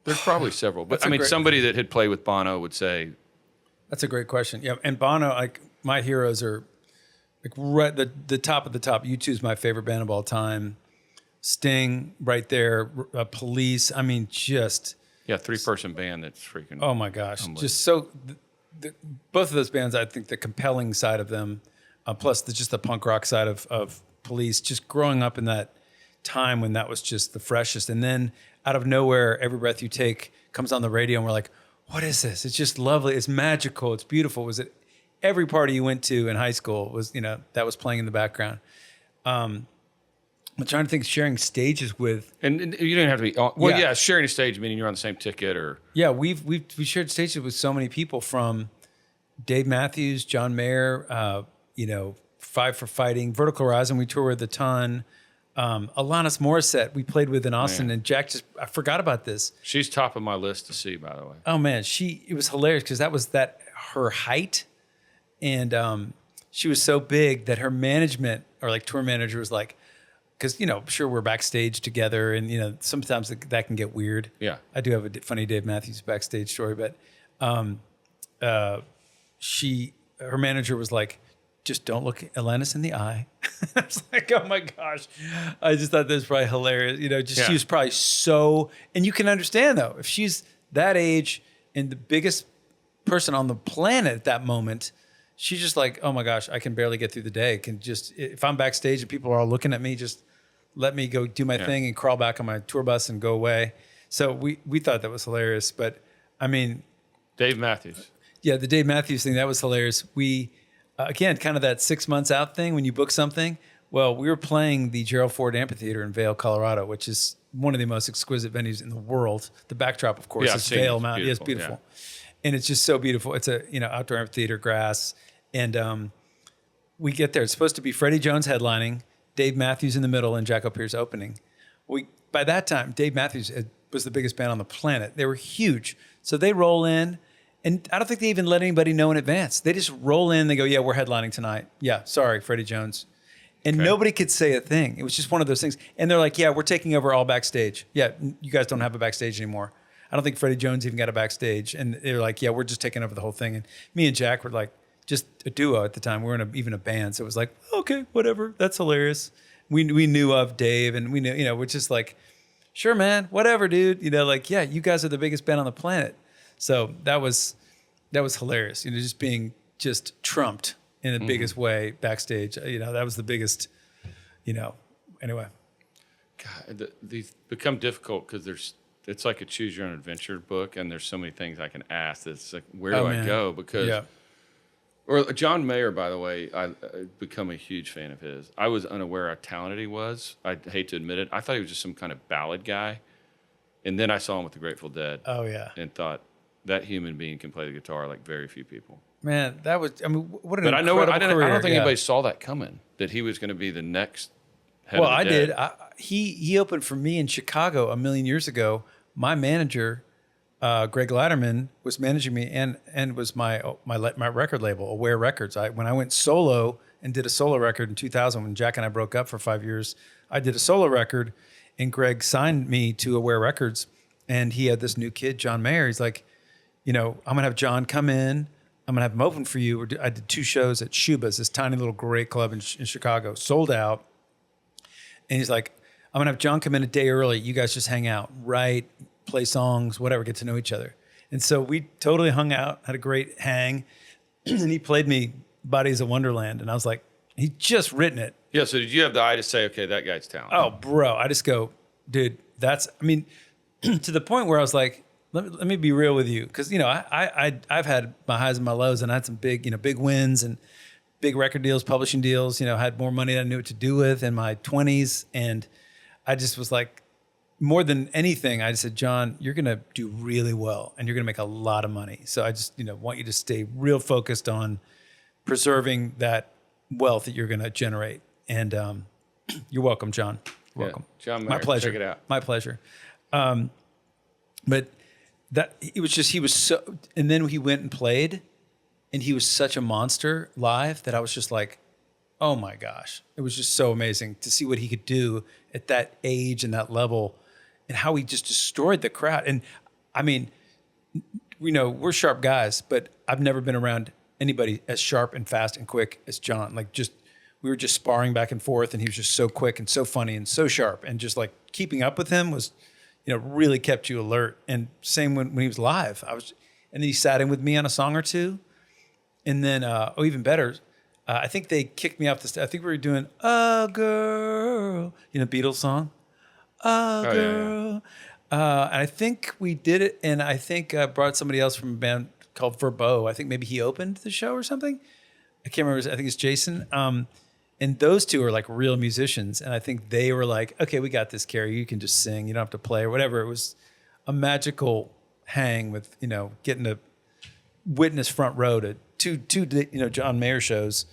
There's probably several, but somebody that had played with Bono would say. That's a great question. Yeah, and Bono, like my heroes are like right the top of the top. U2's my favorite band of all time. Sting, right there. Police. Yeah, 3-person band that's freaking. Oh my gosh, just so both of those bands, I think the compelling side of them, plus just the punk rock side of Police, just growing up in that time when that was just the freshest, and then out of nowhere, Every Breath You Take comes on the radio, and we're like, what is this? It's just lovely. It's magical. It's beautiful. Was it every party you went to in high school was, that was playing in the background. I'm trying to think, sharing stages with, and you didn't have to be. Well, yeah, sharing a stage meaning you're on the same ticket, or we've shared stages with so many people, from Dave Matthews, John Mayer, Five for Fighting, Vertical Horizon. We toured with a ton. Alanis Morissette we played with in Austin, and Jack I forgot about this. She's top of my list to see, by the way. Oh man, it was hilarious because that was her height, and she was so big that her management or like tour manager was like, because sure we're backstage together, and sometimes that can get weird. Yeah, I do have a funny Dave Matthews backstage story, but her manager was like, just don't look Alanis in the eye. I was like, oh my gosh. I just thought that was probably hilarious. She was probably so, and you can understand though, if she's that age and the biggest person on the planet at that moment, she's just like, oh my gosh, I can barely get through the day. If I'm backstage and people are all looking at me, just let me go do my thing and crawl back on my tour bus and go away. So we thought that was hilarious. But I mean, Dave Matthews. Yeah, the Dave Matthews thing, that was hilarious. Again, kind of that 6 months out thing when you book something. Well, we were playing the Gerald Ford Amphitheater in Vail, Colorado, which is one of the most exquisite venues in the world. The backdrop, of course, is Vail Mountain. Yeah, it's beautiful. Yeah. And it's just so beautiful. It's a outdoor amphitheater, grass. And we get there. It's supposed to be Freddie Jones headlining, Dave Matthews in the middle, and Cary Pierce opening. By that time, Dave Matthews was the biggest band on the planet. They were huge. So they roll in. And I don't think they even let anybody know in advance. They just roll in. They go, yeah, we're headlining tonight. Yeah, sorry, Freddie Jones. And nobody could say a thing. It was just one of those things. And they're like, yeah, we're taking over all backstage. Yeah, you guys don't have a backstage anymore. I don't think Freddie Jones even got a backstage. And they're like, yeah, we're just taking over the whole thing. And me and Jack were like just a duo at the time. We were even a band. So it was like, okay, whatever. That's hilarious. We knew of Dave, and we knew, we're just like, sure, man, whatever, dude. Yeah, you guys are the biggest band on the planet. So that was hilarious. Just being trumped in the biggest way backstage. That was the biggest. Anyway. God, these become difficult because it's like a choose your own adventure book, and there's so many things I can ask. It's like, where do I go? Because, or John Mayer, by the way, I become a huge fan of his. I was unaware how talented he was. I hate to admit it. I thought he was just some kind of ballad guy, and then I saw him with the Grateful Dead. Oh yeah, and thought, that human being can play the guitar like very few people. Man, that was, what an incredible career. But I don't think anybody saw that coming, that he was going to be the next head of the Dead. I did. He opened for me in Chicago a million years ago. My manager, Greg Latterman, was managing me and was my record label, Aware Records. When I went solo and did a solo record in 2000, when Jack and I broke up for 5 years, I did a solo record, and Greg signed me to Aware Records, and he had this new kid, John Mayer. He's like, I'm going to have John come in. I'm going to have him open for you. I did 2 shows at Shuba's, this tiny little great club in Chicago, sold out. And he's like, I'm going to have John come in a day early. You guys just hang out, write, play songs, whatever, get to know each other. And so we totally hung out, had a great hang. And he played me Bodies of Wonderland. And I was like, he'd just written it. Yeah, so did you have the eye to say, okay, that guy's talented? Oh, bro. I just go, dude, to the point where I was like, let me be real with you, because I've had my highs and my lows, and I had some big wins and big record deals, publishing deals. Had more money than I knew what to do with in my 20s, and I just was like, more than anything, I just said, John, you're gonna do really well, and you're gonna make a lot of money. So I just want you to stay real focused on preserving that wealth that you're gonna generate. And you're welcome, John. You're welcome. John Mayer, my pleasure. Check it out. My pleasure. But that he was so, and then he went and played, and he was such a monster live that I was just like, oh my gosh, it was just so amazing to see what he could do at that age and that level, and how he just destroyed the crowd. And I mean, we're sharp guys, but I've never been around anybody as sharp and fast and quick as John. We were just sparring back and forth, and he was just so quick and so funny and so sharp, and just like keeping up with him was, really kept you alert. And same when he was live, and then he sat in with me on a song or two. And then, even better, I think they kicked me off the stage. I think we were doing "A Girl," Beatles song, "A Girl," and I think we did it. And I think I brought somebody else from a band called Reveille. I think maybe he opened the show or something. I can't remember. I think it's Jason. And those two are like real musicians. And I think they were like, okay, we got this, Cary. You can just sing. You don't have to play or whatever. It was a magical hang with, getting to witness front row to two John Mayer shows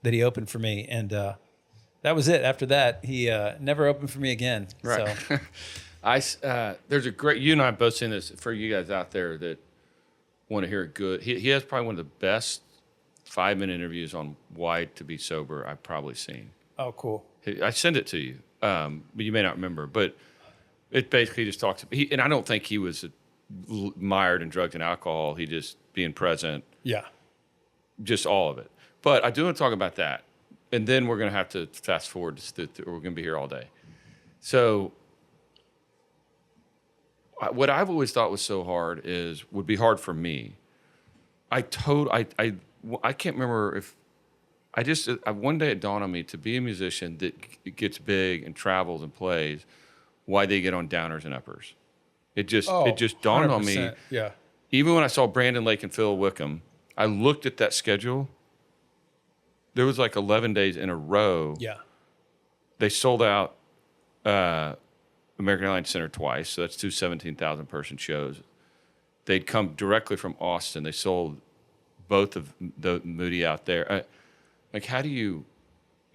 that he opened for me. And that was it. After that, he never opened for me again. Right. So. There's a great, you and I have both seen this for you guys out there that want to hear it good. He has probably one of the best 5-minute interviews on why to be sober I've probably seen. Oh, cool. I send it to you, but you may not remember. But it basically just talks. And I don't think he was mired in drugs and alcohol. He just being present. Yeah. Just all of it. But I do want to talk about that, and then we're going to have to fast forward. Or we're going to be here all day. So, what I've always thought was so hard would be hard for me. I can't remember if one day it dawned on me to be a musician that gets big and travels and plays, why they get on downers and uppers. It just dawned 100%. On me. Yeah. Even when I saw Brandon Lake and Phil Wickham, I looked at that schedule. There was like 11 days in a row. Yeah. They sold out American Airlines Center twice, so that's two 17,000 person shows. They'd come directly from Austin. They sold both of the Moody out there. How do you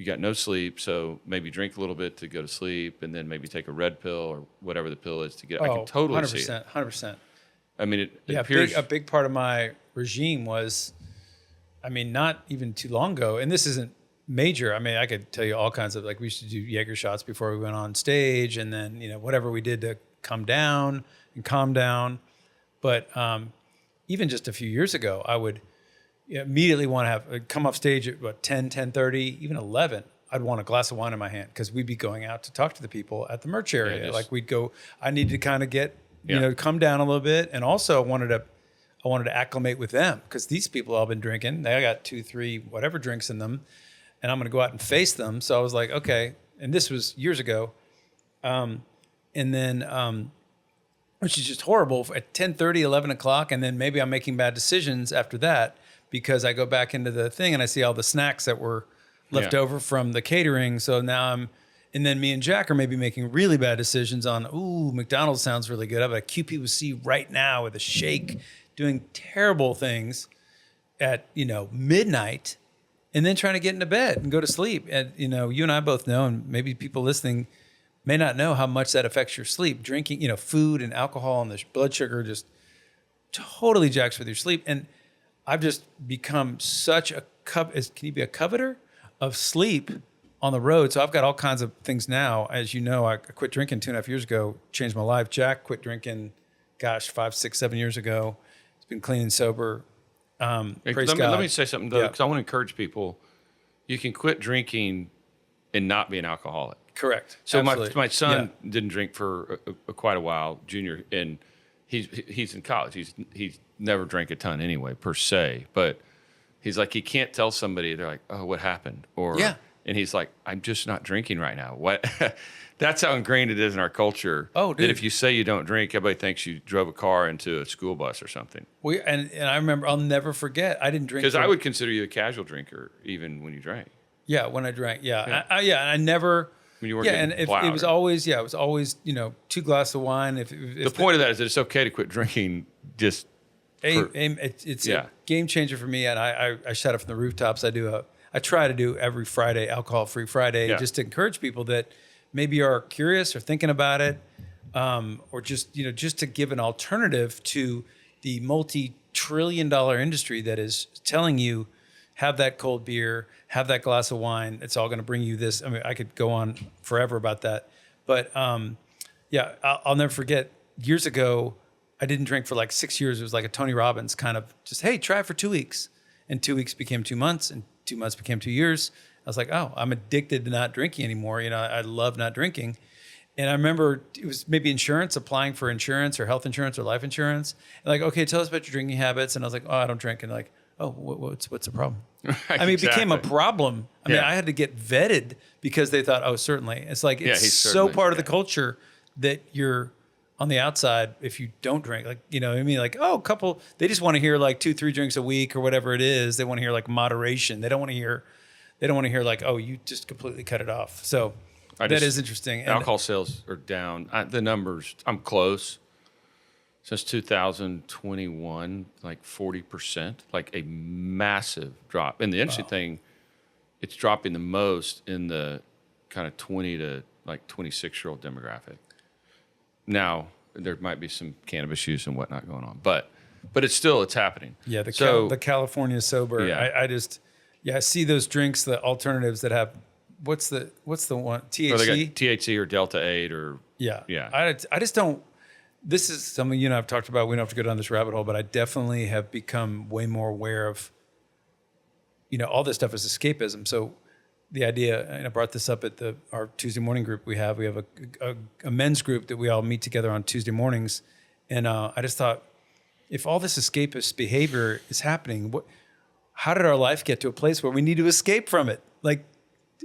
got no sleep, so maybe drink a little bit to go to sleep, and then maybe take a red pill or whatever the pill is to get. I can totally 100%, see it. 100%. I mean, it appears a big part of my regime was, not even too long ago, and this isn't major. I could tell you all kinds of, we used to do Jaeger shots before we went on stage, and then whatever we did to come down and calm down. But even just a few years ago, I would immediately want to come off stage at 10, 10:30, even 11. I'd want a glass of wine in my hand because we'd be going out to talk to the people at the merch area. We'd go. I needed to kind of get come down a little bit, and also I wanted to acclimate with them because these people all been drinking. They got 2, 3, whatever drinks in them, and I'm going to go out and face them. So I was like, okay, and this was years ago, and then. Which is just horrible at 10:30, 11 o'clock. And then maybe I'm making bad decisions after that because I go back into the thing and I see all the snacks that were left over from the catering. So now and then me and Jack are maybe making really bad decisions on, McDonald's sounds really good. I have a QP right now with a shake doing terrible things at, midnight and then trying to get into bed and go to sleep. And, you and I both know, and maybe people listening may not know how much that affects your sleep. Drinking, food and alcohol and the blood sugar just totally jacks with your sleep. And I've just become such a can you be a coveter of sleep on the road? So I've got all kinds of things now. As you know, I quit drinking 2.5 years ago, changed my life. Jack quit drinking, 5, 6, 7 years ago. He's been clean and sober. Praise God. Let me say something though, because I want to encourage people. You can quit drinking and not be an alcoholic. Correct. So my son didn't drink for quite a while, junior, and he's in college. He's never drank a ton anyway, per se. But he's like, he can't tell somebody. They're like, oh, what happened? And he's like, I'm just not drinking right now. What? That's how ingrained it is in our culture. Oh, dude. That if you say you don't drink, everybody thinks you drove a car into a school bus or something. And I remember, I'll never forget, I didn't drink. Because I would consider you a casual drinker even when you drank. Yeah, when I drank. Yeah. I never. When you weren't and it was always, 2 glasses of wine. If the point of that is that it's okay to quit drinking. It's a game changer for me, and I shout it from the rooftops. I try to do every Friday, alcohol-free Friday, just to encourage people that maybe are curious or thinking about it, or just to give an alternative to the multi-trillion-dollar industry that is telling you, have that cold beer, have that glass of wine. It's all going to bring you this. I could go on forever about that. But I'll never forget, years ago, I didn't drink for like 6 years. It was like a Tony Robbins kind of just, hey, try it for 2 weeks. And 2 weeks became 2 months, and 2 months became 2 years. I was like, oh, I'm addicted to not drinking anymore. I love not drinking. And I remember it was maybe insurance, applying for insurance or health insurance or life insurance. And like, okay, tell us about your drinking habits. And I was like, oh, I don't drink. And like, oh, what's the problem? I mean, it became a problem. I mean, I had to get vetted because they thought, oh, certainly. It's like, it's so part of the culture that you're on the outside if you don't drink. Like, you know what I mean? Like, oh, they just want to hear like 2-3 drinks a week or whatever it is. They want to hear like moderation. They don't want to hear like, oh, you just completely cut it off. So that is interesting. Alcohol sales are down. The numbers, I'm close. Since 2021, like 40%, like a massive drop. And the interesting thing, it's dropping the most in the kind of 20 to like 26-year-old demographic. Now, there might be some cannabis use and whatnot going on, but it's happening. Yeah, the California sober. Yeah. I see those drinks, the alternatives that have what's the one, THC? Or they got THC or Delta 8 or yeah. I just don't. This is something you and I have talked about. We don't have to go down this rabbit hole, but I definitely have become way more aware of, all this stuff is escapism. So the idea, and I brought this up at our Tuesday morning group we have a men's group that we all meet together on Tuesday mornings. And I just thought, if all this escapist behavior is happening, how did our life get to a place where we need to escape from it? Like,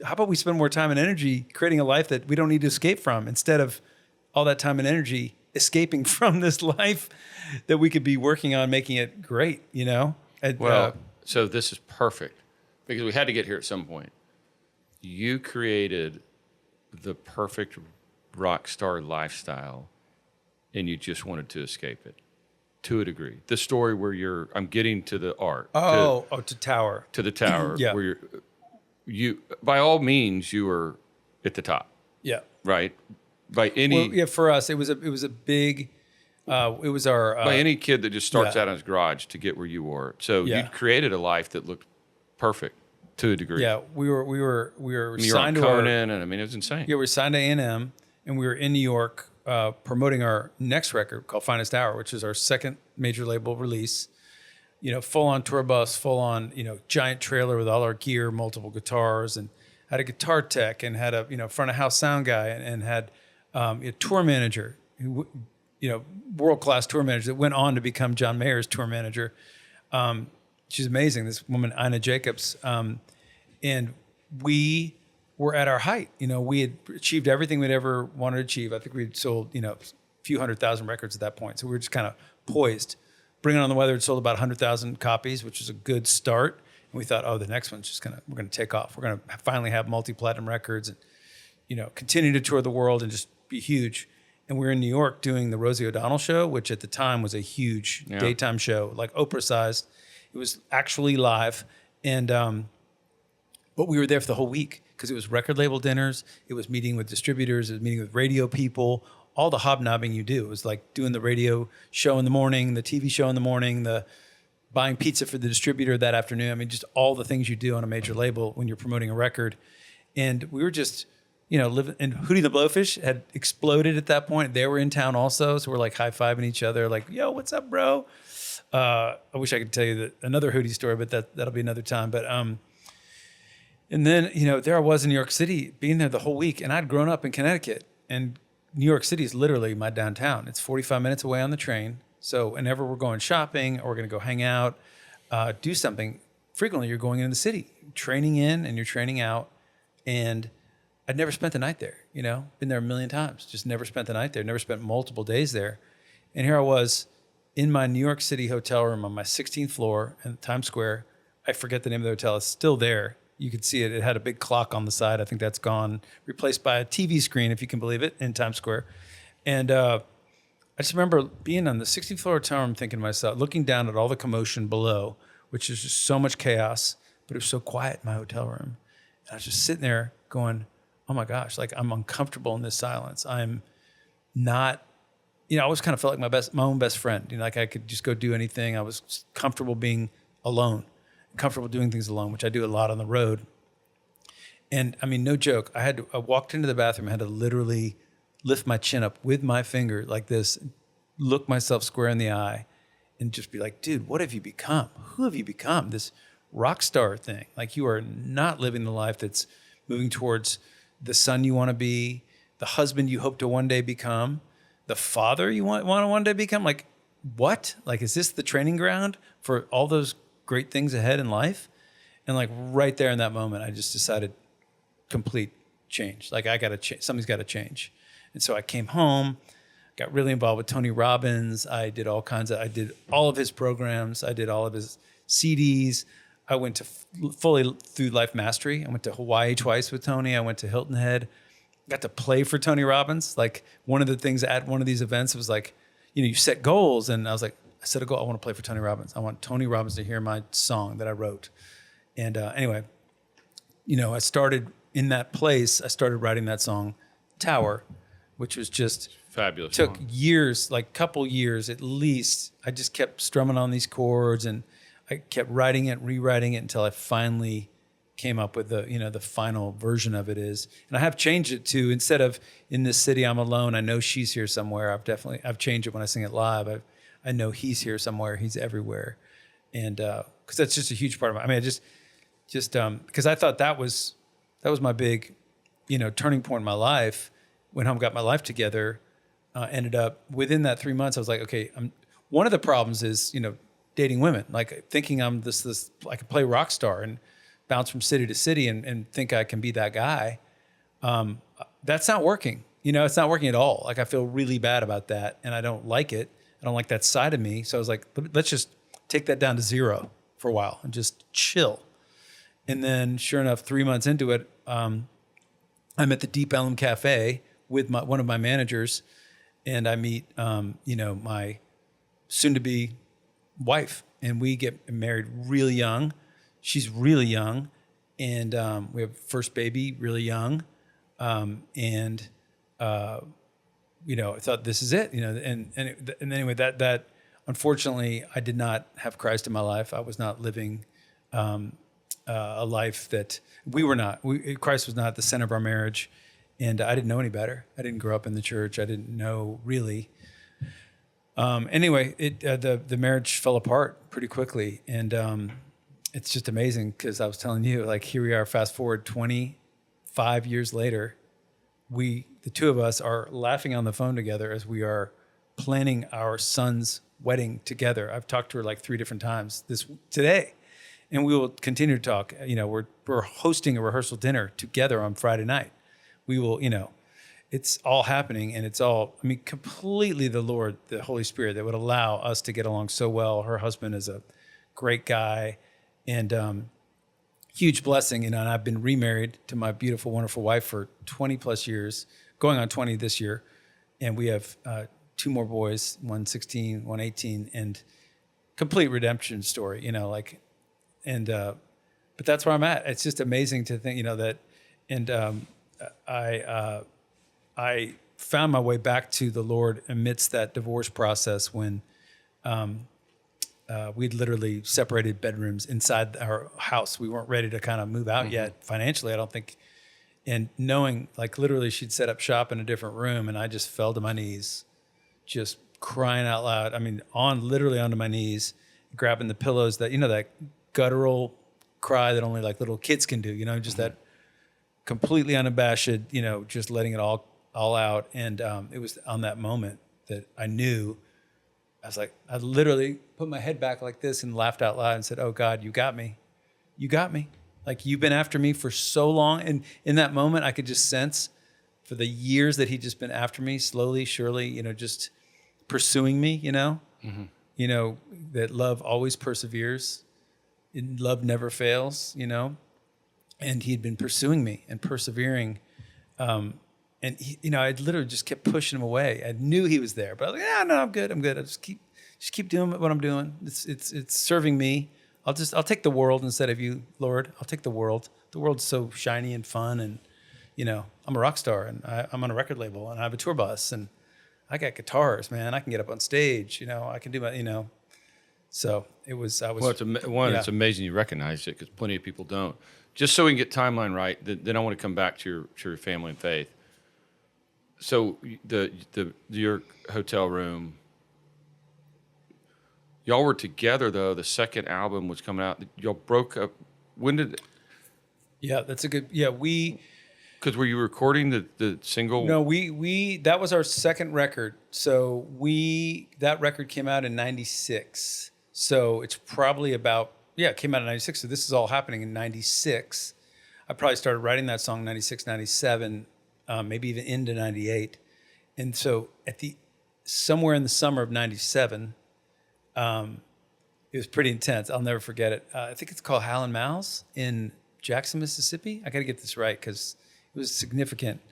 how about we spend more time and energy creating a life that we don't need to escape from instead of all that time and energy escaping from this life that we could be working on making it great, So this is perfect because we had to get here at some point. You created the perfect rock star lifestyle and you just wanted to escape it to a degree. The story where I'm getting to the art. To tower. To the tower. Yeah. Where you by all means, you were at the top. Yeah. Right? By any for us it was a big it was our by any kid that just starts out in his garage to get where you were. So you created a life that looked perfect to a degree. Yeah, we were signed to Conan, and I mean it was insane. Yeah, we were signed to A&M, and we were in New York promoting our next record called Finest Hour, which is our second major label release. Full on tour bus, full on giant trailer with all our gear, multiple guitars, and had a guitar tech, and had a front of house sound guy, and had a tour manager, world-class tour manager that went on to become John Mayer's tour manager. She's amazing, this woman, Ina Jacobs. And we were at our height. We had achieved everything we'd ever wanted to achieve. I think we'd sold, a few 100,000 records at that point. So we were just kind of poised. Bring It On the Weather had sold about 100,000 copies, which was a good start. And we thought, the next one's we're going to take off. We're going to finally have multi-platinum records and, continue to tour the world and just be huge. And we were in New York doing the Rosie O'Donnell show, which at the time was a huge daytime show, like Oprah-sized. It was actually live. And but we were there for the whole week because it was record label dinners. It was meeting with distributors. It was meeting with radio people, all the hobnobbing you do. It was like doing the radio show in the morning, the TV show in the morning, the buying pizza for the distributor that afternoon. I mean, just all the things you do on a major label when you're promoting a record. And we were just... living, and Hootie and the Blowfish had exploded at that point. They were in town also, so we're like high-fiving each other, like, yo, what's up, bro? I wish I could tell you another Hootie story, but that'll be another time. But and then there I was in New York City, being there the whole week, and I'd grown up in Connecticut, and New York City is literally my downtown. It's 45 minutes away on the train. So whenever we're going shopping or we're going to go hang out, do something, frequently you're going into the city, training in and you're training out, and I'd never spent the night there, been there a million times, just never spent the night there, never spent multiple days there. And here I was in my New York City hotel room on my 16th floor in Times Square. I forget the name of the hotel. It's still there. You could see it. It had a big clock on the side. I think that's gone, replaced by a TV screen, if you can believe it, in Times Square. And I just remember being on the 16th floor hotel room thinking to myself, looking down at all the commotion below, which is just so much chaos, but it was so quiet in my hotel room. And I was just sitting there going, oh my gosh, like I'm uncomfortable in this silence. I'm not, I always kind of felt like my own best friend. Like I could just go do anything. I was comfortable being alone, comfortable doing things alone, which I do a lot on the road. And I mean, no joke. I walked into the bathroom, I had to literally lift my chin up with my finger like this, look myself square in the eye and just be like, dude, what have you become? Who have you become? This rock star thing. Like you are not living the life that's moving towards the son you want to be, the husband you hope to one day become, the father you want to one day become. Like, what? Like, is this the training ground for all those great things ahead in life? And like right there in that moment, I just decided complete change. Like, I got to change. Something's got to change. And so I came home, got really involved with Tony Robbins. I did all of his programs. I did all of his CDs. I went to fully through Life Mastery. I went to Hawaii twice with Tony. I went to Hilton Head. Got to play for Tony Robbins. Like, one of the things at one of these events was like, you set goals. And I was like, I set a goal. I want to play for Tony Robbins. I want Tony Robbins to hear my song that I wrote. And anyway, I started in that place. I started writing that song, Tower, which was just fabulous. Took song. Years, like couple years at least. I just kept strumming on these chords, and I kept writing it, rewriting it until I finally came up with the final version of it is. And I have changed it to, instead of "In this city I'm alone, I know she's here somewhere." I've changed it when I sing it live. I know he's here somewhere. He's everywhere, and because that's just a huge part of I just because I thought that was my big, turning point in my life. Went home, got my life together. Ended up within that 3 months, I was like, okay. One of the problems is dating women, like thinking I'm this I could play rock star and bounce from city to city and think I can be that guy. That's not working. It's not working at all. Like, I feel really bad about that, and I don't like it. I don't like that side of me. So I was like, let's just take that down to 0 for a while and just chill. And then, sure enough, 3 months into it, I'm at the Deep Ellum Cafe with one of my managers, and I meet, my soon-to-be wife, and we get married really young. She's really young, and we have first baby really young, and I thought, this is it, and anyway, that unfortunately, I did not have Christ in my life. I was not living a life that Christ was not at the center of our marriage. And I didn't know any better. I didn't grow up in the church. I didn't know really. Anyway, the marriage fell apart pretty quickly. And it's just amazing because I was telling you, like, here we are, fast forward 25 years later, the two of us are laughing on the phone together as we are planning our son's wedding together. I've talked to her like 3 different times today, and we will continue to talk. We're hosting a rehearsal dinner together on Friday night. We will, it's all happening, and it's all, completely the Lord, the Holy Spirit that would allow us to get along so well. Her husband is a great guy, and huge blessing. And I've been remarried to my beautiful, wonderful wife for 20 plus years, going on 20 this year. And we have 2 more boys, one 16, one 18, and complete redemption story, but that's where I'm at. It's just amazing to think, that, and I found my way back to the Lord amidst that divorce process when we'd literally separated bedrooms inside our house. We weren't ready to kind of move out yet financially, I don't think. And knowing, like, literally she'd set up shop in a different room, and I just fell to my knees, just crying out loud. Literally onto my knees, grabbing the pillows, that, that guttural cry that only like little kids can do, just that completely unabashed, just letting it all out. And it was on that moment that I knew. I literally put my head back like this and laughed out loud and said, "Oh God, you got me. You got me. Like, you've been after me for so long." And in that moment, I could just sense for the years that he'd just been after me, slowly, surely, just pursuing me, that love always perseveres. Love never fails, and he'd been pursuing me and persevering. And I literally just kept pushing him away. I knew he was there, but I was like, "Yeah, no, I'm good. I just keep doing what I'm doing. It's serving me. I'll take the world instead of you, Lord. I'll take the world. The world's so shiny and fun, and I'm a rock star, and I'm on a record label, and I have a tour bus, and I got guitars, man. I can get up on stage. I can do my, So it was. Well, it's amazing you recognized it, because plenty of people don't. Just so we can get timeline right, then I want to come back to your family and faith. So your hotel room. Y'all were together though. The second album was coming out. Y'all broke up. When did? Yeah, that's a good. Yeah, we. Because were you recording the single? No, we that was our second record. So that record came out in 96. So it's probably about, it came out in 96. So this is all happening in 96. I probably started writing that song 96, 97, maybe even into 98. And so somewhere in the summer of 97, it was pretty intense. I'll never forget it. I think it's called Hal and Mal's in Jackson, Mississippi. I got to get this right because it was significant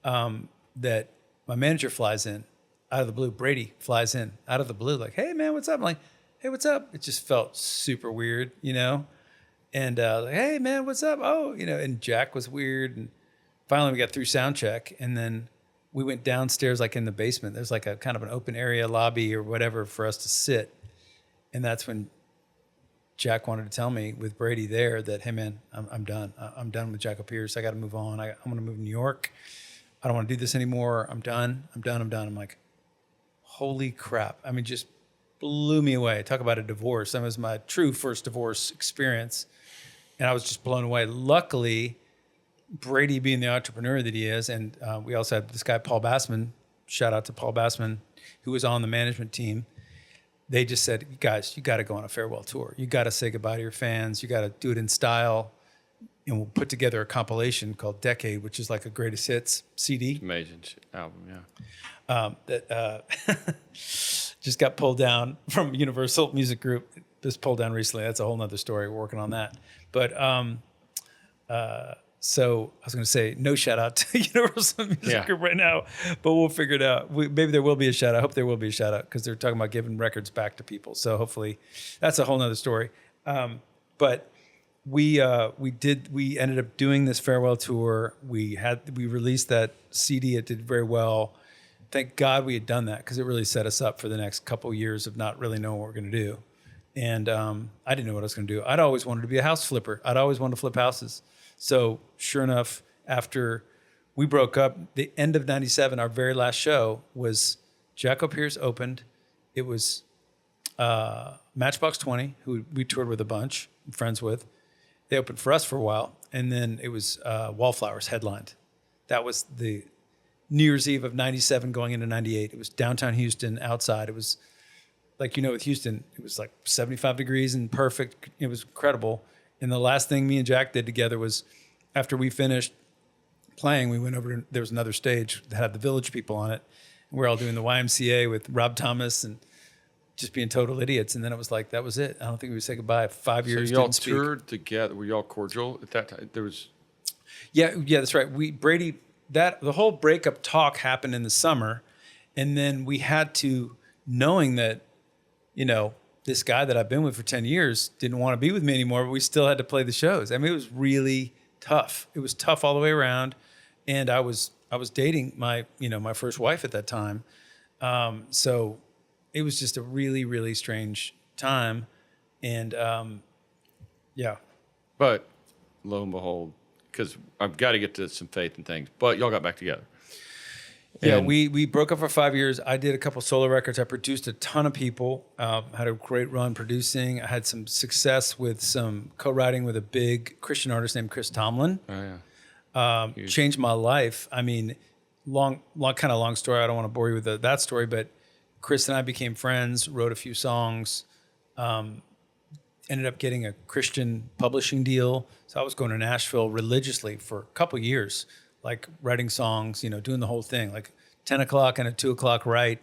that my manager flies in out of the blue. Brady flies in out of the blue, like, "Hey, man, what's up?" I'm like, "Hey, what's up?" It just felt super weird, And like, "Hey, man, what's up?" Oh, and Jack was weird. And finally, we got through sound check, and then we went downstairs, like in the basement. There's like a kind of an open area lobby or whatever for us to sit. And that's when Jack wanted to tell me with Brady there that, "Hey, man, I'm done. I'm done with Cary Pierce. I got to move on. I'm going to move to New York. I don't want to do this anymore. I'm done. I'm like, holy crap. I mean, just blew me away. Talk about a divorce. That was my true first divorce experience. And I was just blown away. Luckily, Brady being the entrepreneur that he is, and we also had this guy, Paul Bassman, shout out to Paul Bassman, who was on the management team. They just said, "Guys, you got to go on a farewell tour. You got to say goodbye to your fans. You got to do it in style." And we'll put together a compilation called Decade, which is like a greatest hits CD. Amazing album, yeah. That just got pulled down from Universal Music Group. Just pulled down recently. That's a whole nother story. We're working on that. But so I was going to say no shout out to Universal Music Group right now, but we'll figure it out. Maybe there will be a shout out. I hope there will be a shout out because they're talking about giving records back to people. So hopefully that's a whole nother story. But we ended up doing this farewell tour. We released that CD. It did very well. Thank God we had done that because it really set us up for the next couple of years of not really knowing what we're going to do. And I didn't know what I was going to do. I'd always wanted to be a house flipper. I'd always wanted to flip houses. So sure enough, after we broke up, the end of 97, our very last show was Cary Pierce opened. It was Matchbox 20, who we toured with a bunch, friends with. They opened for us for a while. And then it was Wallflowers headlined. That was the New Year's Eve of 97 going into 98. It was downtown Houston outside. It was like, with Houston, it was like 75 degrees and perfect. It was incredible. And the last thing me and Jack did together was after we finished playing, we went over to, there was another stage that had the Village People on it. And we're all doing the YMCA with Rob Thomas and just being total idiots. And then it was like, that was it. I don't think we would say goodbye. 5 years. So y'all toured together. Were y'all cordial at that time? There was. Yeah, that's right. The whole breakup talk happened in the summer. And then we had to, knowing that, this guy that I've been with for 10 years didn't want to be with me anymore, but we still had to play the shows. I mean, it was really tough. It was tough all the way around. And I was dating my first wife at that time. So it was just a really, really strange time. And But lo and behold, because I've got to get to some Faith and things, but y'all got back together. Yeah, we broke up for 5 years. I did a couple solo records. I produced a ton of people. Had a great run producing. I had some success with some co-writing with a big Christian artist named Chris Tomlin. Oh yeah, changed my life. I mean, long story. I don't want to bore you with that story, but Chris and I became friends. Wrote a few songs. Ended up getting a Christian publishing deal. So I was going to Nashville religiously for a couple years. Like writing songs, doing the whole thing, like 10 o'clock and a 2 o'clock write,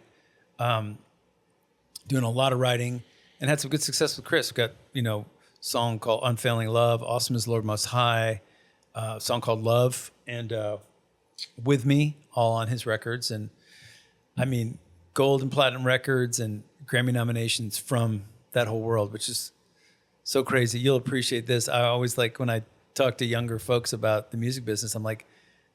doing a lot of writing and had some good success with Chris. We got, song called Unfailing Love, Awesome is the Lord Most High, song called Love and With Me, all on his records. And I mean, gold and platinum records and Grammy nominations from that whole world, which is so crazy. You'll appreciate this. I always like when I talk to younger folks about the music business, I'm like,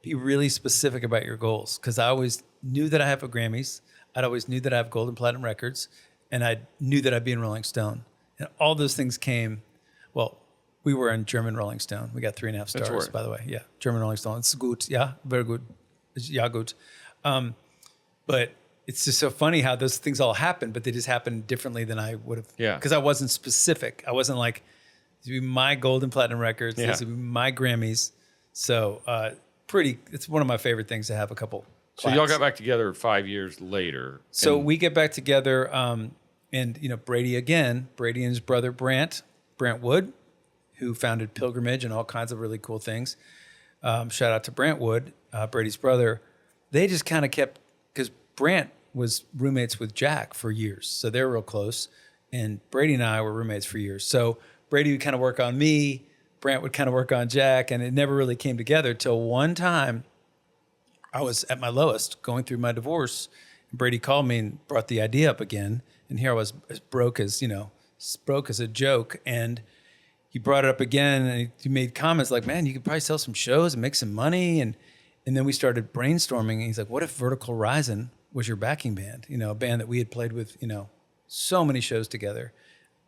be really specific about your goals. Because I always knew that I have a Grammys. I'd always knew that I have gold and platinum records. And I knew that I'd be in Rolling Stone. And all those things came, well, we were in German Rolling Stone. We got 3.5 stars, right. By the way. Yeah, German Rolling Stone. It's good. Yeah, very good. Yeah, good. But it's just so funny how those things all happened, but they just happened differently than I would have. Yeah. Because I wasn't specific. I wasn't like, these would be my gold and platinum records. Yeah. These would be my Grammys. So, it's one of my favorite things to have a couple. So y'all got back together 5 years later. So we get back together, and Brady and his brother Brant Wood, who founded Pilgrimage and all kinds of really cool things. Shout out to Brant Wood, Brady's brother. They just kind of kept, because Brant was roommates with Jack for years, so they're real close. And Brady and I were roommates for years. So Brady would kind of work on me, Brant would kind of work on Jack, and it never really came together till one time I was at my lowest going through my divorce. And Brady called me and brought the idea up again. And here I was as broke as a joke. And he brought it up again, and he made comments like, man, you could probably sell some shows and make some money. And then we started brainstorming, and he's like, what if Vertical Horizon was your backing band? A band that we had played with, so many shows together.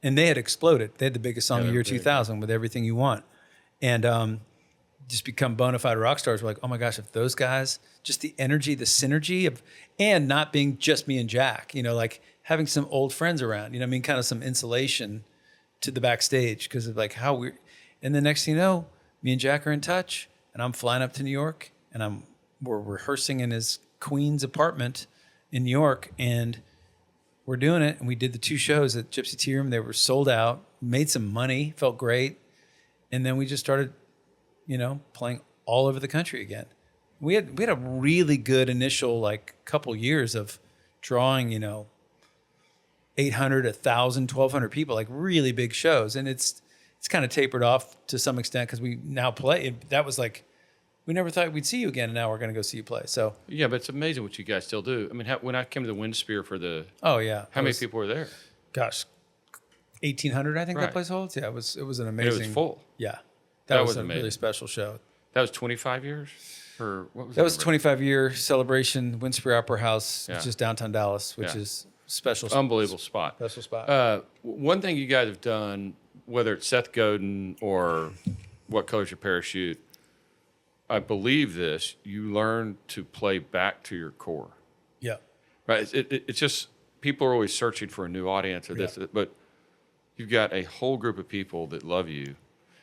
And they had exploded. They had the biggest song of the year 2000 with Everything You Want. And just become bona fide rock stars. We're like, oh my gosh, if those guys, just the energy, the synergy of, and not being just me and Jack, like having some old friends around, kind of some insulation to the backstage because of like how we're, and the next thing you know, me and Jack are in touch, and I'm flying up to New York, and we're rehearsing in his Queens apartment in New York, and we're doing it. And we did the 2 shows at Gypsy Tea Room. They were sold out, made some money, felt great. And then we just started, playing all over the country again. We had a really good initial couple years of drawing, 800, 1,000, 1,200 people, like really big shows. And it's kind of tapered off to some extent because we now play. That was like, we never thought we'd see you again, and now we're going to go see you play. So yeah, but it's amazing what you guys still do. I mean, when I came to the Windspear for the how many people were there? Gosh, 1,800, I think Right. that place holds. Yeah, it was an And amazing. it was full. Yeah, That was was a amazing. really special show. That was 25 years, or what was That was a number? 25-year celebration, Windspear Opera House, Yeah. which is downtown Dallas, which Yeah. is special. Unbelievable spot. Special spot. One thing you guys have done, whether it's Seth Godin or What Color's Your Parachute, I believe this, you learn to play back to your core. Yeah. Right? It's just, people are always searching for a new audience or this, but you've got a whole group of people that love you.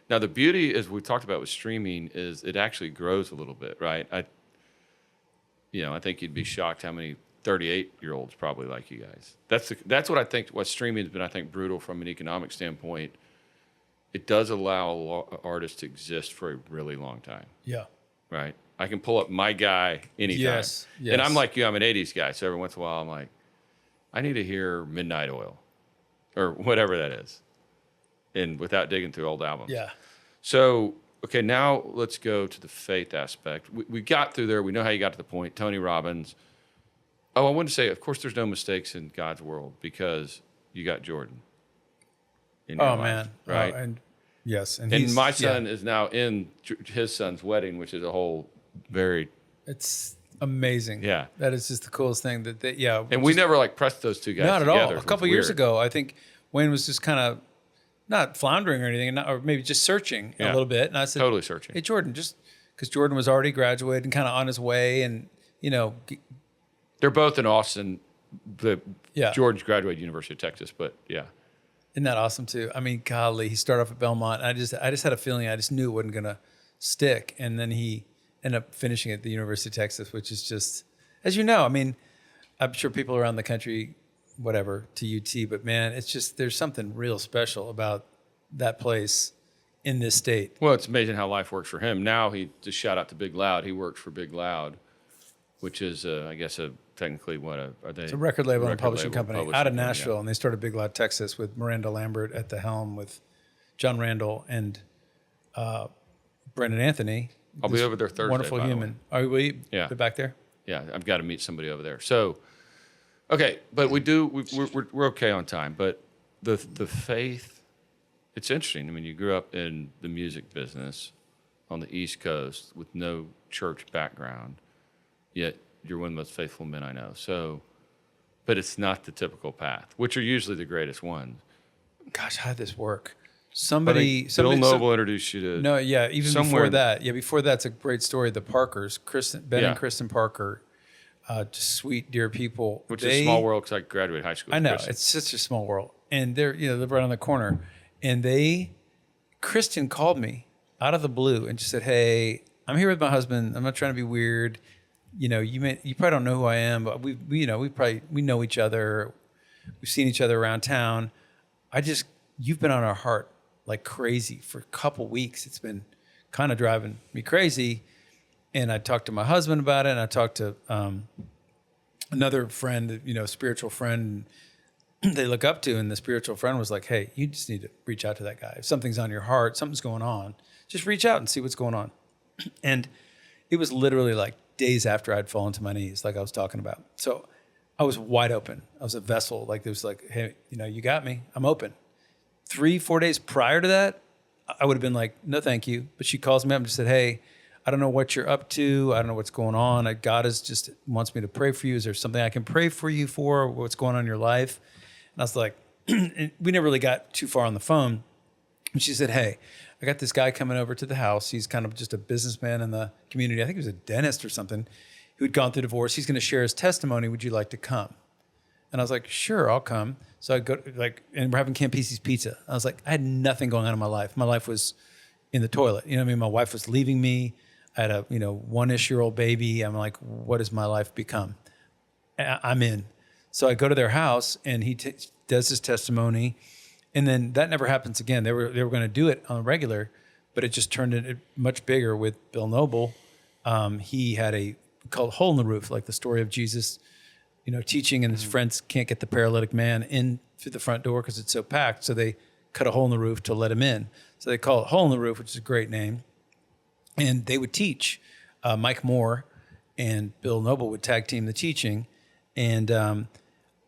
Now, the beauty, as we talked about with streaming, is it actually grows a little bit, right? I think you'd be shocked how many 38-year-olds probably like you guys. That's what I think, what streaming has been, I think, brutal from an economic standpoint. It does allow artists to exist for a really long time. Yeah. Right? I can pull up my guy anytime. Yes. And I'm like you, I'm an 80s guy, so every once in a while I'm like, I need to hear Midnight Oil or whatever that is, and without digging through old albums. Yeah. So, okay, now let's go to the faith aspect. We got through there. We know how you got to the point. Tony Robbins. Oh, I wanted to say, of course, there's no mistakes in God's world because you got Jordan. In your life, Man. right? And yes. And he's- my son yeah. is now in his son's wedding, which is a whole very, It's amazing. Yeah. That is just the coolest thing yeah. and we never pressed those two guys Not at together. all. A It was couple years weird. ago, I think Wayne was just kind of not floundering or anything, or maybe just searching a Yeah. little bit. And I said, Totally searching. hey, Jordan, just because Jordan was already graduated and kind of on his way, and They're both in Austin. Yeah. George graduated University of Texas, but yeah. isn't that awesome too? I mean, golly, he started off at Belmont. I just had a feeling, I just knew it wasn't gonna stick, and then he ended up finishing at the University of Texas, which is just, as you know, I mean, I'm sure people around the country, whatever, to UT, but man, it's just, there's something real special about that place in this state. Well, it's amazing how life works for him. Now he just shout out to Big Loud. He works for Big Loud, which is, I guess, technically are they? It's a record label and a publishing label, company publishing out of company, Nashville, yeah. and they started Big Loud, Texas, with Miranda Lambert at the helm, with John Randall and Brendan Anthony. I'll be over there Thursday. Wonderful by the way. human. Are we? Yeah. They're back there. Yeah, I've got to meet somebody over there. So, okay, but we're okay on time. But the faith, it's interesting. I mean, you grew up in the music business on the East Coast with no church background, yet you're one of the most faithful men I know. So, but it's not the typical path, which are usually the greatest ones. Gosh, how did this work? Bill Noble introduced you to. No, yeah, even somewhere before in- that. Yeah, before that's a great story. The Parkers, Ben Yeah. and Kristen Parker, just sweet, dear people. Which is a small world because I graduated high school. I know, Kristen. it's such a small world. And they're, live right on the corner. And Kristen called me out of the blue and just said, hey, I'm here with my husband. I'm not trying to be weird. You probably don't know who I am, but we know each other. We've seen each other around town. You've been on our heart like crazy for a couple weeks. It's been kind of driving me crazy. And I talked to my husband about it, and I talked to another friend, spiritual friend they look up to, and the spiritual friend was like, hey, you just need to reach out to that guy. If something's on your heart, something's going on, just reach out and see what's going on. And it was literally like days after I'd fallen to my knees, like I was talking about. So I was wide open. I was a vessel. Like there was like, hey, you got me. I'm open. 3-4 days prior to that, I would have been like, no, thank you. But she calls me up and just said, hey, I don't know what you're up to. I don't know what's going on. God wants me to pray for you. Is there something I can pray for you for? What's going on in your life? And I was like, we never really got too far on the phone. And she said, hey, I got this guy coming over to the house. He's kind of just a businessman in the community. I think he was a dentist or something who'd gone through divorce. He's going to share his testimony. Would you like to come? And I was like, sure, I'll come. So I go and we're having Campisi's pizza. I was like, I had nothing going on in my life. My life was in the toilet. You know what I mean? My wife was leaving me. I had a 1-ish-year-old baby. I'm like, what has my life become? I'm in. So I go to their house, and he does his testimony, and then that never happens again. They were going to do it on a regular, but it just turned into much bigger with Bill Noble. He had called Hole in the Roof, like the story of Jesus, teaching, and his friends can't get the paralytic man in through the front door because it's so packed. So they cut a hole in the roof to let him in. So they call it Hole in the Roof, which is a great name. And they would teach. Mike Moore and Bill Noble would tag team the teaching. And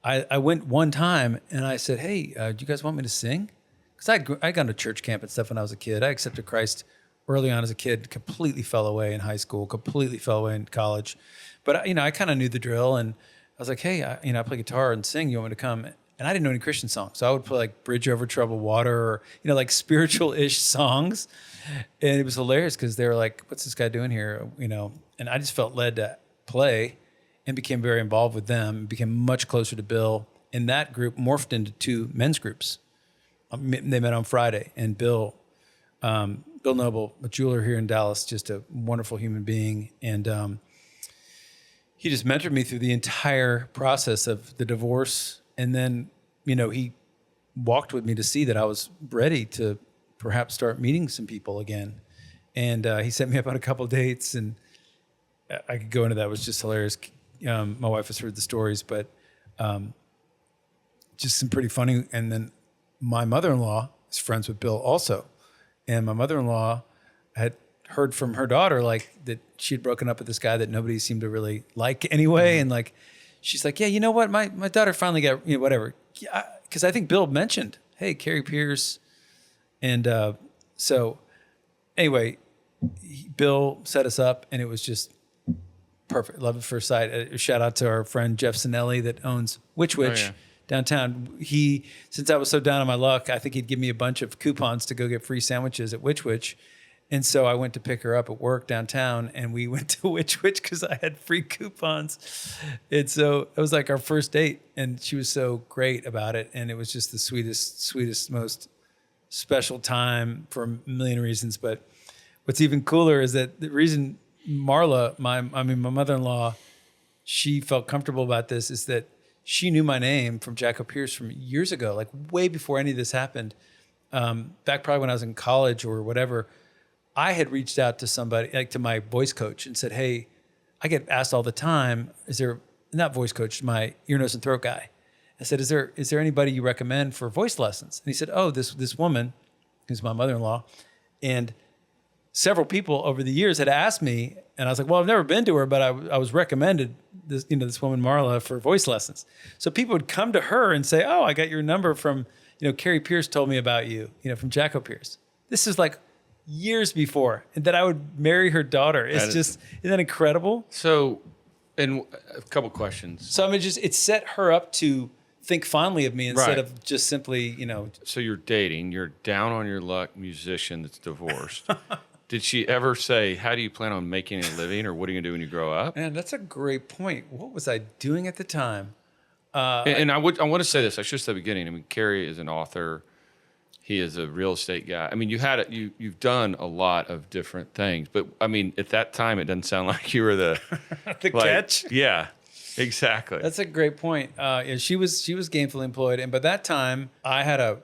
I went one time and I said, hey, do you guys want me to sing? Because I'd gone to church camp and stuff when I was a kid. I accepted Christ early on as a kid, completely fell away in high school, completely fell away in college. But, I kind of knew the drill. And I was like, hey, I play guitar and sing. You want me to come? And I didn't know any Christian songs. So I would play like Bridge Over Troubled Water or, like spiritual-ish songs. And it was hilarious because they were like, what's this guy doing here? And I just felt led to play and became very involved with them, became much closer to Bill. And that group morphed into 2 men's groups. They met on Friday. And Bill Noble, a jeweler here in Dallas, just a wonderful human being. And he just mentored me through the entire process of the divorce. And then, he walked with me to see that I was ready to perhaps start meeting some people again. And he set me up on a couple of dates, and I could go into that. It was just hilarious. My wife has heard the stories, but just some pretty funny. And then my mother-in-law is friends with Bill also. And my mother-in-law had heard from her daughter, like, that she had broken up with this guy that nobody seemed to really like anyway. And like, she's like, yeah, you know what? My daughter finally got, whatever. Because I think Bill mentioned, hey, Cary Pierce. And so anyway, Bill set us up, and it was just perfect. Love at first sight. A shout out to our friend Jeff Sinelli that owns Witch downtown. Since I was so down on my luck, I think he'd give me a bunch of coupons to go get free sandwiches at Witch. And so I went to pick her up at work downtown, and we went to Witch because I had free coupons. And so it was like our first date, and she was so great about it. And it was just the sweetest, most special time for a million reasons. But what's even cooler is that the reason Marla, my mother-in-law, she felt comfortable about this is that she knew my name from Cary Pierce from years ago, like way before any of this happened. Back probably when I was in college or whatever, I had reached out to somebody, like to my voice coach, and said, hey, I get asked all the time, not voice coach, my ear, nose, and throat guy. I said, is there anybody you recommend for voice lessons? And he said, oh, this woman, who's my mother-in-law. And several people over the years had asked me, and I was like, well, I've never been to her, but I was recommended this woman, Marla, for voice lessons. So people would come to her and say, oh, I got your number from, Cary Pierce told me about you, from Cary Pierce. This is like years before, and that I would marry her daughter. Isn't that incredible? So, and a couple questions. So it set her up to think fondly of me instead of just simply, So you're dating, you're down on your luck musician that's divorced. Did she ever say, how do you plan on making a living, or what are you going to do when you grow up? Man, that's a great point. What was I doing at the time? And I want to say this. I should say at the beginning. I mean, Cary is an author. He is a real estate guy. I mean, you've done a lot of different things, but I mean, at that time, it doesn't sound like you were the The catch. Yeah, exactly. That's a great point. Yeah, she was gainfully employed, and by that time, I had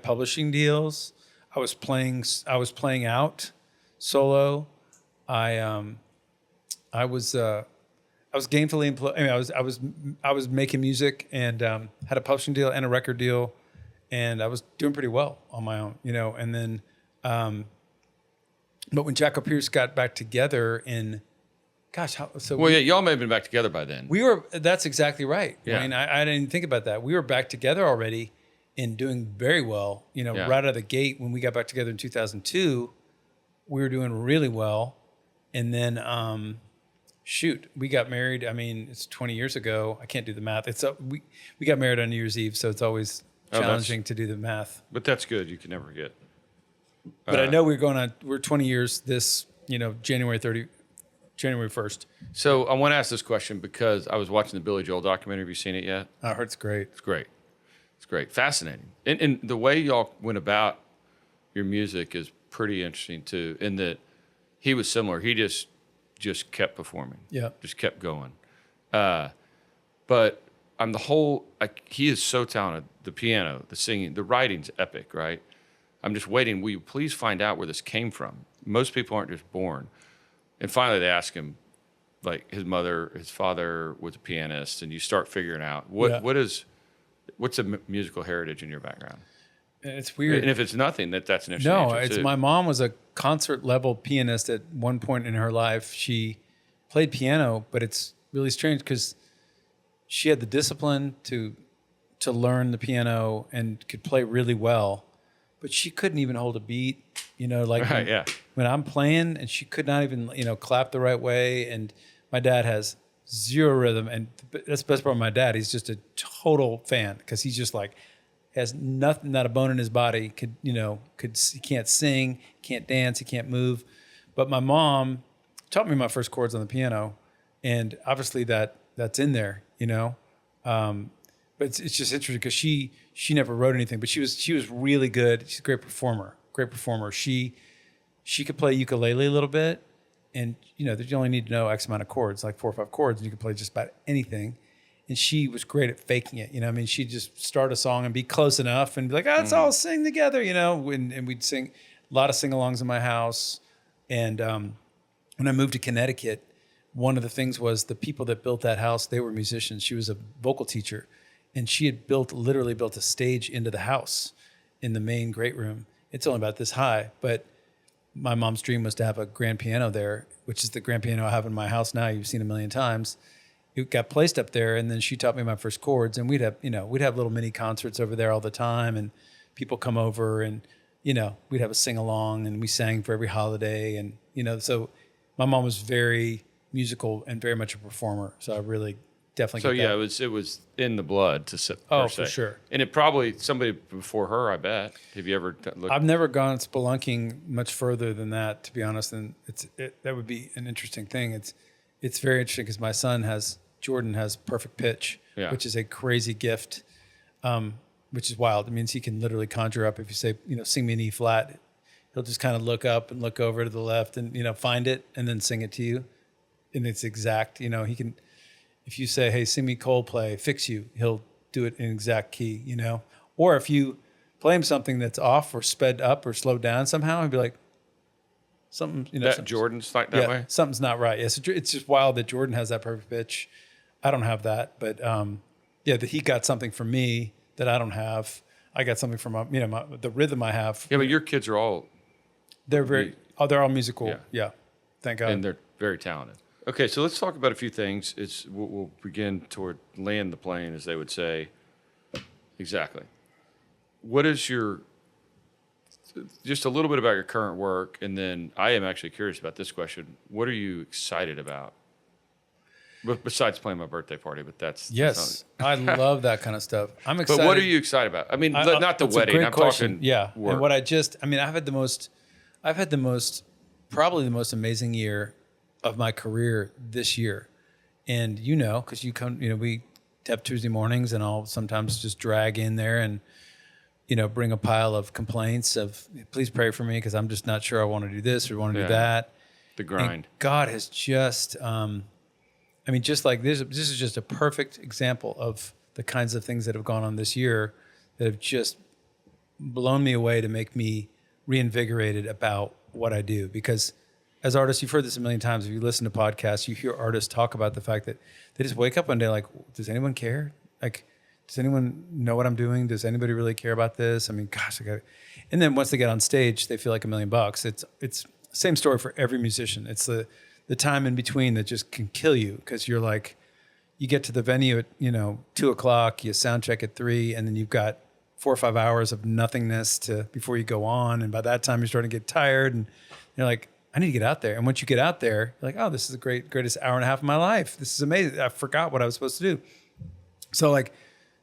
publishing deals. I was playing out solo. I was gainfully employed. I mean, I was making music and had a publishing deal and a record deal, and I was doing pretty well on my own, you know. And then, but when Cary Pierce got back together in, gosh, yeah, y'all may have been back together by then. we were. That's exactly right. Yeah. I mean, I didn't even think about that. We were back together already and doing very well. You know, Yeah. right out of the gate when we got back together in 2002, we were doing really well, and then. Shoot, we got married. I mean, it's 20 years ago. I can't do the math. We got married on New Year's Eve, so it's always challenging to do the math. But that's good. You can never forget. But I know we're 20 years this, you know, January 1st. So I want to ask this question because I was watching the Billy Joel documentary. Have you seen it yet? I heard it's great. It's great. It's great. Fascinating. And the way y'all went about your music is pretty interesting too, in that he was similar. He just kept performing. Yeah. Just kept going. But he is so talented. The piano, the singing, the writing's epic, right? I'm just waiting. Will you please find out where this came from? Most people aren't just born. And finally they ask him, like his father was a pianist, and you start figuring out what's the musical heritage in your background? It's weird. And if it's nothing, that's an interesting No, answer it's too. my mom was a concert level pianist at one point in her life. She played piano, but it's really strange because she had the discipline to learn the piano and could play really well, but she couldn't even hold a beat. You know, like when I'm playing, and she could not even, you know, clap the right way. And my dad has zero rhythm, and that's the best part of my dad. He's just a total fan because he's just like. Has nothing, not a bone in his body. He can't sing, can't dance, he can't move. But my mom taught me my first chords on the piano, and obviously that's in there, you know. But it's just interesting because she never wrote anything, but she was really good. She's a great performer. She could play ukulele a little bit, and you know you only need to know X amount of chords, like 4 or 5 chords, and you can play just about anything. And she was great at faking it. You know, I mean, she'd just start a song and be close enough and be like, let's all sing together, you know. And we'd sing a lot of sing-alongs in my house. And when I moved to Connecticut, one of the things was the people that built that house, they were musicians. She was a vocal teacher. And she had literally built a stage into the house in the main great room. It's only about this high. But my mom's dream was to have a grand piano there, which is the grand piano I have in my house now. You've seen a million times. It got placed up there, and then she taught me my first chords, and we'd have little mini concerts over there all the time, and people come over, and you know, we'd have a sing along, and we sang for every holiday, and you know, so my mom was very musical and very much a performer, so I really definitely. So get yeah, that. it was in the blood to sit. Oh, for sure. And it probably somebody before her, I bet. Have you ever looked? I've never gone spelunking much further than that, to be honest, and that would be an interesting thing. It's very interesting because my son Jordan has perfect pitch, which is a crazy gift, which is wild. It means he can literally conjure up. If you say, you know, sing me an E flat, he'll just kind of look up and look over to the left and, you know, find it and then sing it to you. And it's exact, you know, he can, if you say, hey, sing me Coldplay, Fix You, he'll do it in exact key, you know. Or if you play him something that's off or sped up or slowed down somehow, he'll be like, something, you know. Jordan's like that way? Something's not right. Yes, it's just wild that Jordan has that perfect pitch. I don't have that, but that he got something from me that I don't have. I got something from the rhythm I have. Yeah, but your kids are all they're all musical. Yeah, thank God. And they're very talented. Okay, so let's talk about a few things. We'll begin toward land the plane, as they would say. Exactly. What is just a little bit about your current work, and then I am actually curious about this question. What are you excited about? Besides playing my birthday party, but that's I love that kind of stuff. I'm excited. But what are you excited about? I mean, not the wedding. I'm talking work. And what I've had probably the most amazing year of my career this year. And you know, because you come, you know, we have Tuesday mornings, and I'll sometimes just drag in there and bring a pile of complaints of, please pray for me because I'm just not sure I want to do this or want to do that. The grind. And God has just, just like this is just a perfect example of the kinds of things that have gone on this year that have just blown me away to make me reinvigorated about what I do. Because as artists, you've heard this a million times. If you listen to podcasts, you hear artists talk about the fact that they just wake up one day like, does anyone care? Like, does anyone know what I'm doing? Does anybody really care about this? I mean, gosh, and then once they get on stage, they feel like $1 million. It's the same story for every musician. It's the time in between that just can kill you because you're like, you get to the venue at 2:00, you sound check at 3, and then you've got 4 or 5 hours of nothingness before you go on, and by that time you're starting to get tired, and you're like, I need to get out there. And once you get out there, you're like, oh, this is the greatest hour and a half of my life. This is amazing. I forgot what I was supposed to do. So like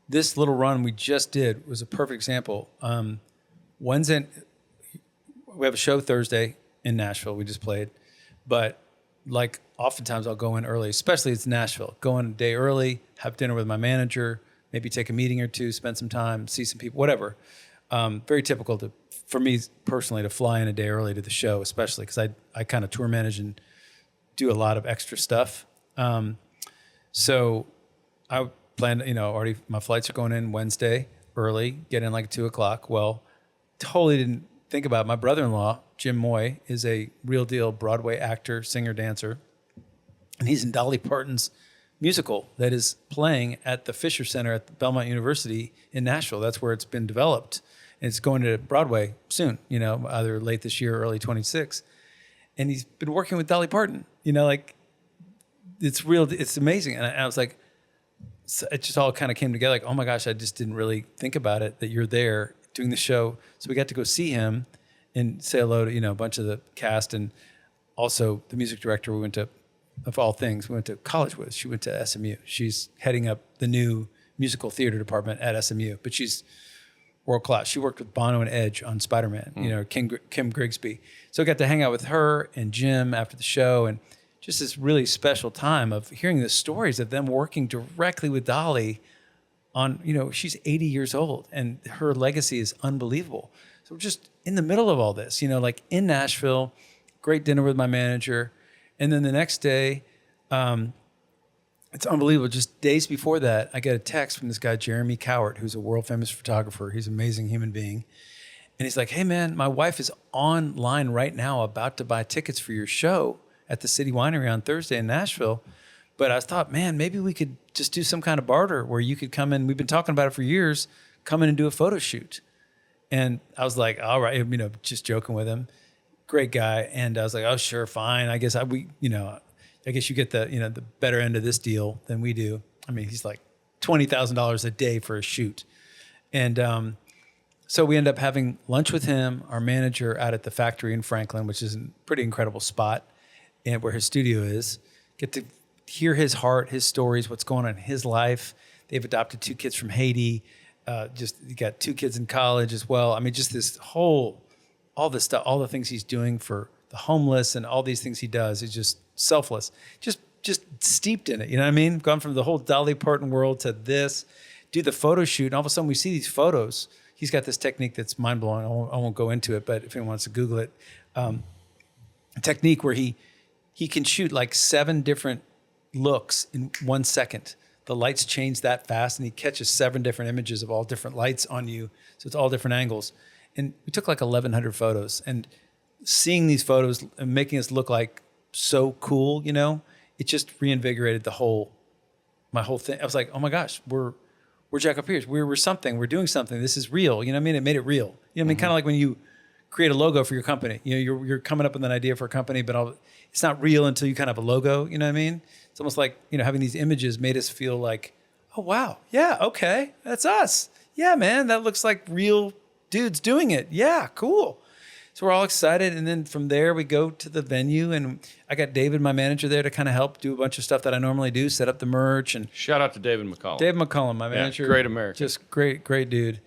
this little run we just did was a perfect example. Wednesday, we have a show Thursday in Nashville. We just played, but like oftentimes I'll go in early, especially it's Nashville. Go in a day early, have dinner with my manager, maybe take a meeting or two, spend some time, see some people, whatever. Very typical for me personally to fly in a day early to the show, especially because I kind of tour manage and do a lot of extra stuff. So I planned, already my flights are going in Wednesday early, get in like 2:00. Well, totally didn't think about it. My brother-in-law, Jim Moy, is a real deal Broadway actor, singer, dancer. And he's in Dolly Parton's musical that is playing at the Fisher Center at Belmont University in Nashville. That's where it's been developed. And it's going to Broadway soon, either late this year or early 26. And he's been working with Dolly Parton, like it's real. It's amazing. And I was like, so it just all kind of came together. Like, oh my gosh, I just didn't really think about it that you're there doing the show. So we got to go see him and say hello to, a bunch of the cast and also the music director we went to, of all things, we went to college with. She went to SMU. She's heading up the new musical theater department at SMU, but she's world class. She worked with Bono and Edge on Spider-Man, Kim Grigsby. So I got to hang out with her and Jim after the show and just this really special time of hearing the stories of them working directly with Dolly on, she's 80 years old and her legacy is unbelievable. So we're just in the middle of all this, like in Nashville, great dinner with my manager. And then the next day, it's unbelievable. Just days before that, I get a text from this guy, Jeremy Cowart, who's a world famous photographer. He's an amazing human being. And he's like, hey man, my wife is online right now about to buy tickets for your show at the City Winery on Thursday in Nashville. But I thought, man, maybe we could just do some kind of barter where you could come in. We've been talking about it for years. Come in and do a photo shoot. And I was like, all right, just joking with him. Great guy. And I was like, oh, sure, fine. I guess I guess you get the better end of this deal than we do. I mean, he's like $20,000 a day for a shoot. And so we end up having lunch with him, our manager, out at the factory in Franklin, which is a pretty incredible spot, and where his studio is. Get to hear his heart, his stories, what's going on in his life. They've adopted 2 kids from Haiti. You got 2 kids in college as well. I mean, just this all this stuff, all the things he's doing for the homeless and all these things he does is just selfless, just steeped in it. You know what I mean? Gone from the whole Dolly Parton world to this, do the photo shoot. And all of a sudden we see these photos. He's got this technique that's mind blowing. I won't go into it, but if anyone wants to Google it, a technique where he can shoot like 7 different looks in 1 second. The lights change that fast and he catches 7 different images of all different lights on you. So it's all different angles. And we took like 1,100 photos and seeing these photos and making us look like so cool, it just reinvigorated my whole thing. I was like, oh my gosh, we're Cary Pierce. We're something. We're doing something. This is real. You know what I mean? It made it real. You know what I mean? Kind of like when you create a logo for your company. You're coming up with an idea for a company, but it's not real until you kind of have a logo. You know what I mean? It's almost like, having these images made us feel like, oh, wow. Yeah, okay. That's us. Yeah, man, that looks like real dudes doing it. Yeah, cool. So we're all excited. And then from there, we go to the venue. And I got David, my manager, there to kind of help do a bunch of stuff that I normally do, set up the merch. And shout out to David McCollum. David McCollum, my manager. Great American. Just great dude.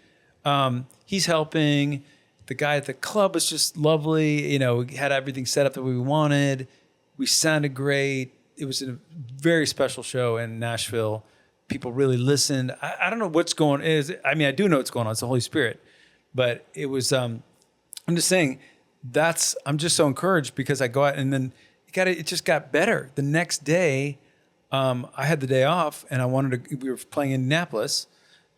He's helping. The guy at the club was just lovely. We had everything set up that we wanted. We sounded great. It was a very special show in Nashville. People really listened. I don't know what's going on. I do know what's going on. It's the Holy Spirit. But it was, I'm just saying I'm just so encouraged because I go out and then it just got better. The next day, I had the day off and we were playing in Indianapolis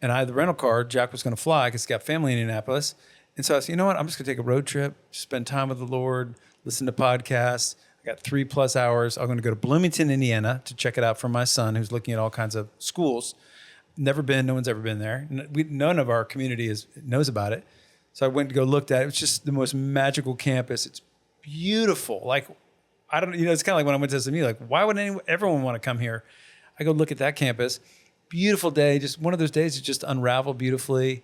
and I had the rental car. Jack was going to fly because he got family in Indianapolis. And so I said, you know what? I'm just going to take a road trip, spend time with the Lord, listen to podcasts. I got 3+ hours. I'm going to go to Bloomington, Indiana to check it out for my son who's looking at all kinds of schools. Never been. No one's ever been there. None of our community knows about it. So I went to go look at it. It was just the most magical campus. It's beautiful. Like, I don't, it's kind of like when I went to SMU, like, why would everyone want to come here? I go look at that campus. Beautiful day. Just one of those days that just unraveled beautifully.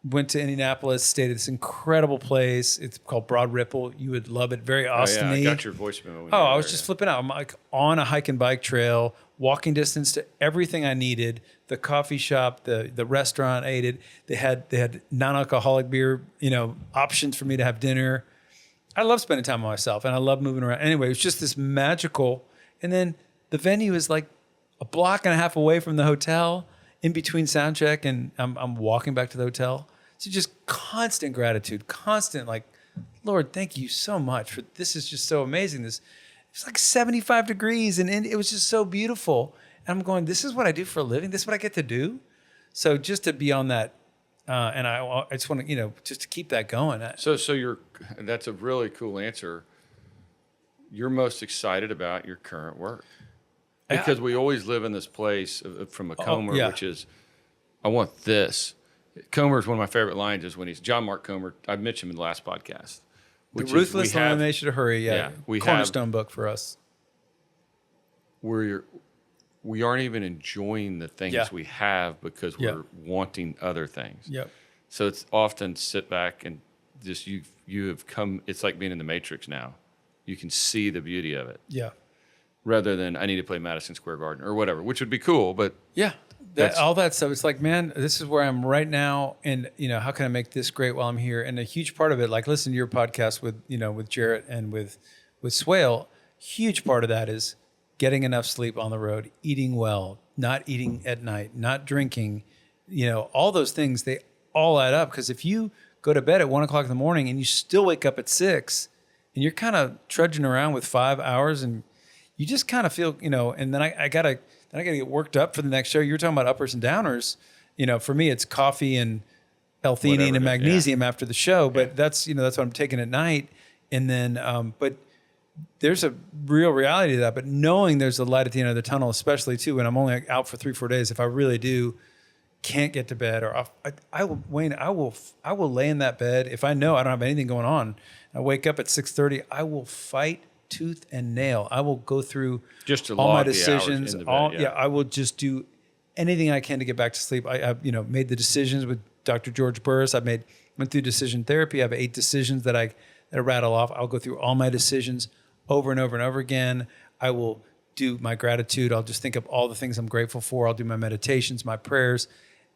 Went to Indianapolis, stayed at this incredible place. It's called Broad Ripple. You would love it. Very Austin-y. I got your voicemail. I was just flipping out. I'm like on a hike and bike trail, walking distance to everything I needed. The coffee shop, the restaurant, I ate it. They had non-alcoholic beer, options for me to have dinner. I love spending time with myself and I love moving around. Anyway, it was just this magical. And then the venue is like a block and a half away from the hotel, in between sound check, and I'm walking back to the hotel. So just constant gratitude, constant like, Lord, thank you so much for this. Is just so amazing. It's like 75 degrees and it was just so beautiful. And I'm going, this is what I do for a living. This is what I get to do. So just to be on that, and I just want to, just to keep that going. So that's a really cool answer. You're most excited about your current work. Because we always live in this place from a Comer, which is, I want this. Comer is one of my favorite lines is when he's John Mark Comer. I mentioned him in the last podcast. The Ruthless Elimination to Hurry, cornerstone book for us. We aren't even enjoying the things we have because we're wanting other things. Yep. So it's often sit back and just you have come. It's like being in the Matrix now. You can see the beauty of it. Yeah. Rather than I need to play Madison Square Garden or whatever, which would be cool, but all that stuff. It's like, man, this is where I'm right now, and how can I make this great while I'm here? And a huge part of it, like listen to your podcast with with Jarrett and with Swale. Huge part of that is getting enough sleep on the road, eating well, not eating at night, not drinking. All those things, they all add up. Because if you go to bed at 1 o'clock in the morning and you still wake up at 6, and you're kind of trudging around with 5 hours and you just kind of feel, and then I gotta get worked up for the next show. You were talking about uppers and downers. For me, it's coffee and L-theanine and magnesium after the show. But that's what I'm taking at night. And then, but there's a real reality to that. But knowing there's a light at the end of the tunnel, especially too, when I'm only out for 3-4 days, if I really can't get to bed, or I will lay in that bed if I know I don't have anything going on. I wake up at 6:30. I will fight tooth and nail. I will go through just to all my log decisions. the hours in the bed, I will just do anything I can to get back to sleep. I made the decisions with Dr. George Burris. went through decision therapy. I have 8 decisions that I rattle off. I'll go through all my decisions over and over and over again. I will do my gratitude. I'll just think of all the things I'm grateful for. I'll do my meditations, my prayers,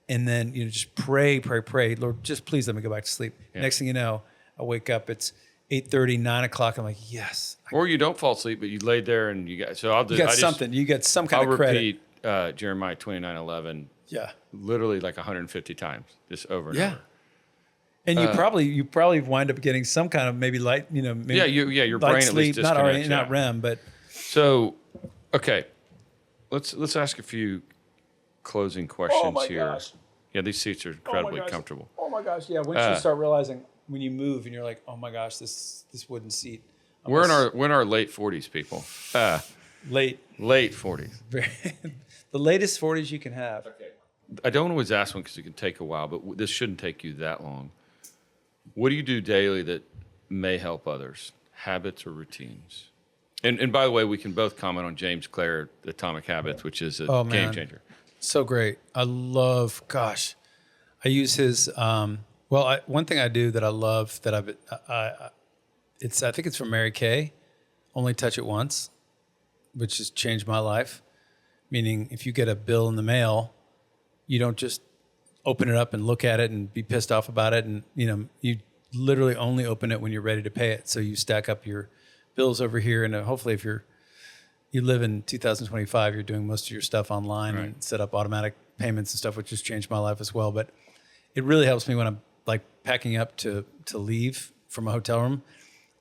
and then just pray. Lord, just please let me go back to sleep. Yeah. Next thing you know, I wake up. It's 8:30, 9 o'clock. I'm like, yes. Or you don't fall asleep, but you laid there and you got. So I'll do. You got something. You get some kind of credit. I'll repeat Jeremiah 29:11. Yeah. Literally like 150 times, just over and over. And you probably wind up getting some kind of maybe light. Maybe your brain sleep, at least not REM, but. So, okay, let's ask a few closing questions here. Gosh. Yeah, these seats are incredibly comfortable. Oh my gosh! Yeah, once you start realizing. When you move and you're like, oh my gosh, this wooden seat. We're in our late 40s, people. Late 40s. The latest 40s you can have. Okay. I don't always ask one because it can take a while, but this shouldn't take you that long. What do you do daily that may help others? Habits or routines? And by the way, we can both comment on James Clear, Atomic Habits, which is a game changer. So great. I use his. One thing I do that I love that I think it's from Mary Kay, Only Touch It Once, which has changed my life. Meaning, if you get a bill in the mail, you don't just open it up and look at it and be pissed off about it. And, you literally only open it when you're ready to pay it. So you stack up your bills over here. And hopefully if you live in 2025, you're doing most of your stuff online and set up automatic payments and stuff, which has changed my life as well. But it really helps me when I'm like packing up to leave from a hotel room,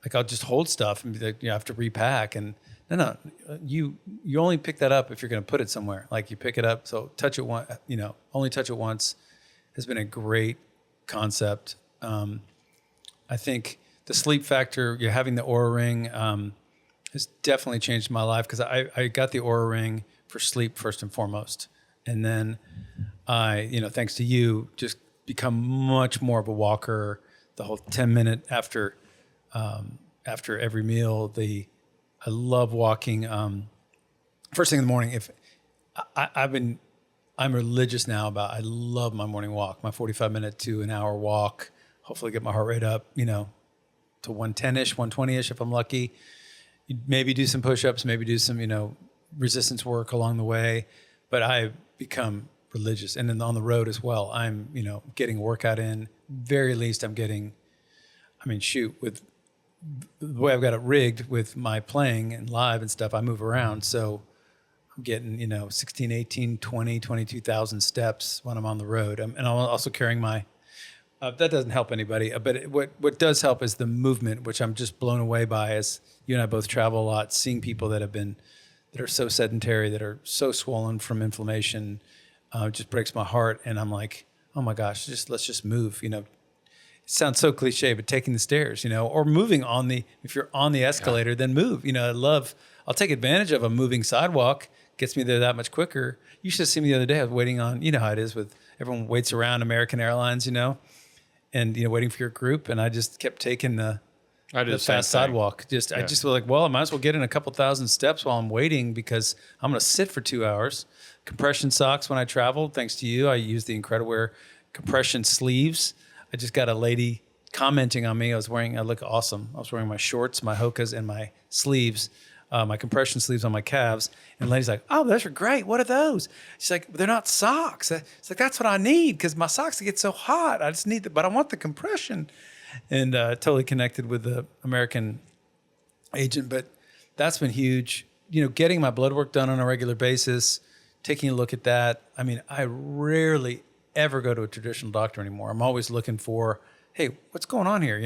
like I'll just hold stuff and be like, you have to repack. And no, you only pick that up if you're going to put it somewhere. Like you pick it up, so touch it once, only touch it once has been a great concept. I think the sleep factor, having the Oura Ring has definitely changed my life because I got the Oura Ring for sleep first and foremost. And then I, thanks to you, just become much more of a walker. The whole 10-minute after every meal, I love walking. First thing in the morning, if I'm religious now I love my morning walk, my 45-minute to an hour walk. Hopefully get my heart rate up, to 110-ish, 120-ish if I'm lucky. Maybe do some push-ups, maybe do some, resistance work along the way. But I've become religious. And then on the road as well, I'm, getting a workout in. Very least I'm getting, with the way I've got it rigged with my playing and live and stuff, I move around. So I'm getting, 16, 18, 20, 22,000 steps when I'm on the road. And I'm also carrying my, that doesn't help anybody. But what does help is the movement, which I'm just blown away by as you and I both travel a lot, seeing people that are so sedentary, that are so swollen from inflammation, just breaks my heart. And I'm like, oh my gosh, let's just move, It sounds so cliche, but taking the stairs, or moving if you're on the escalator, then move. I'll take advantage of a moving sidewalk, gets me there that much quicker. You should have seen me the other day. I was waiting on, how it is with everyone waits around American Airlines, and, waiting for your group. And I just kept taking the fast sidewalk. I just was like, well, I might as well get in a couple thousand steps while I'm waiting because I'm going to sit for 2 hours. Compression socks when I travel, thanks to you. I use the Incrediwear compression sleeves. I just got a lady commenting on me. I look awesome. I was wearing my shorts, my Hokas, and my sleeves, my compression sleeves on my calves. And the lady's like, oh, those are great. What are those? She's like, they're not socks. It's like, that's what I need because my socks get so hot. I just need but I want the compression. And totally connected with the American agent. But that's been huge. Getting my blood work done on a regular basis, taking a look at that. I rarely ever go to a traditional doctor anymore. I'm always looking for, hey, what's going on here?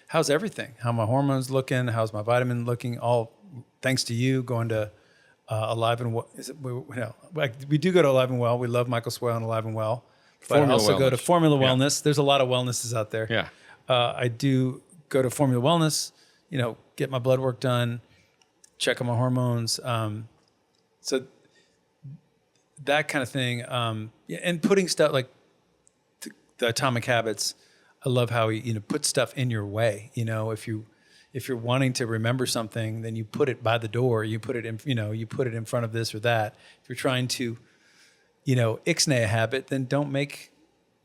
How's everything? How my hormones looking? How's my vitamin looking? All thanks to you going to Alive and Well. We do go to Alive and Well. We love Michael Swale and Alive and Well. But I also go to Formula Wellness. There's a lot of wellnesses out there. Yeah. I do go to Formula Wellness, get my blood work done, check on my hormones. So that kind of thing. And putting stuff like the Atomic Habits, I love how he, puts stuff in your way. If you're wanting to remember something, then you put it by the door. You put it in, you put it in front of this or that. If you're trying to, ixnay a habit, then don't make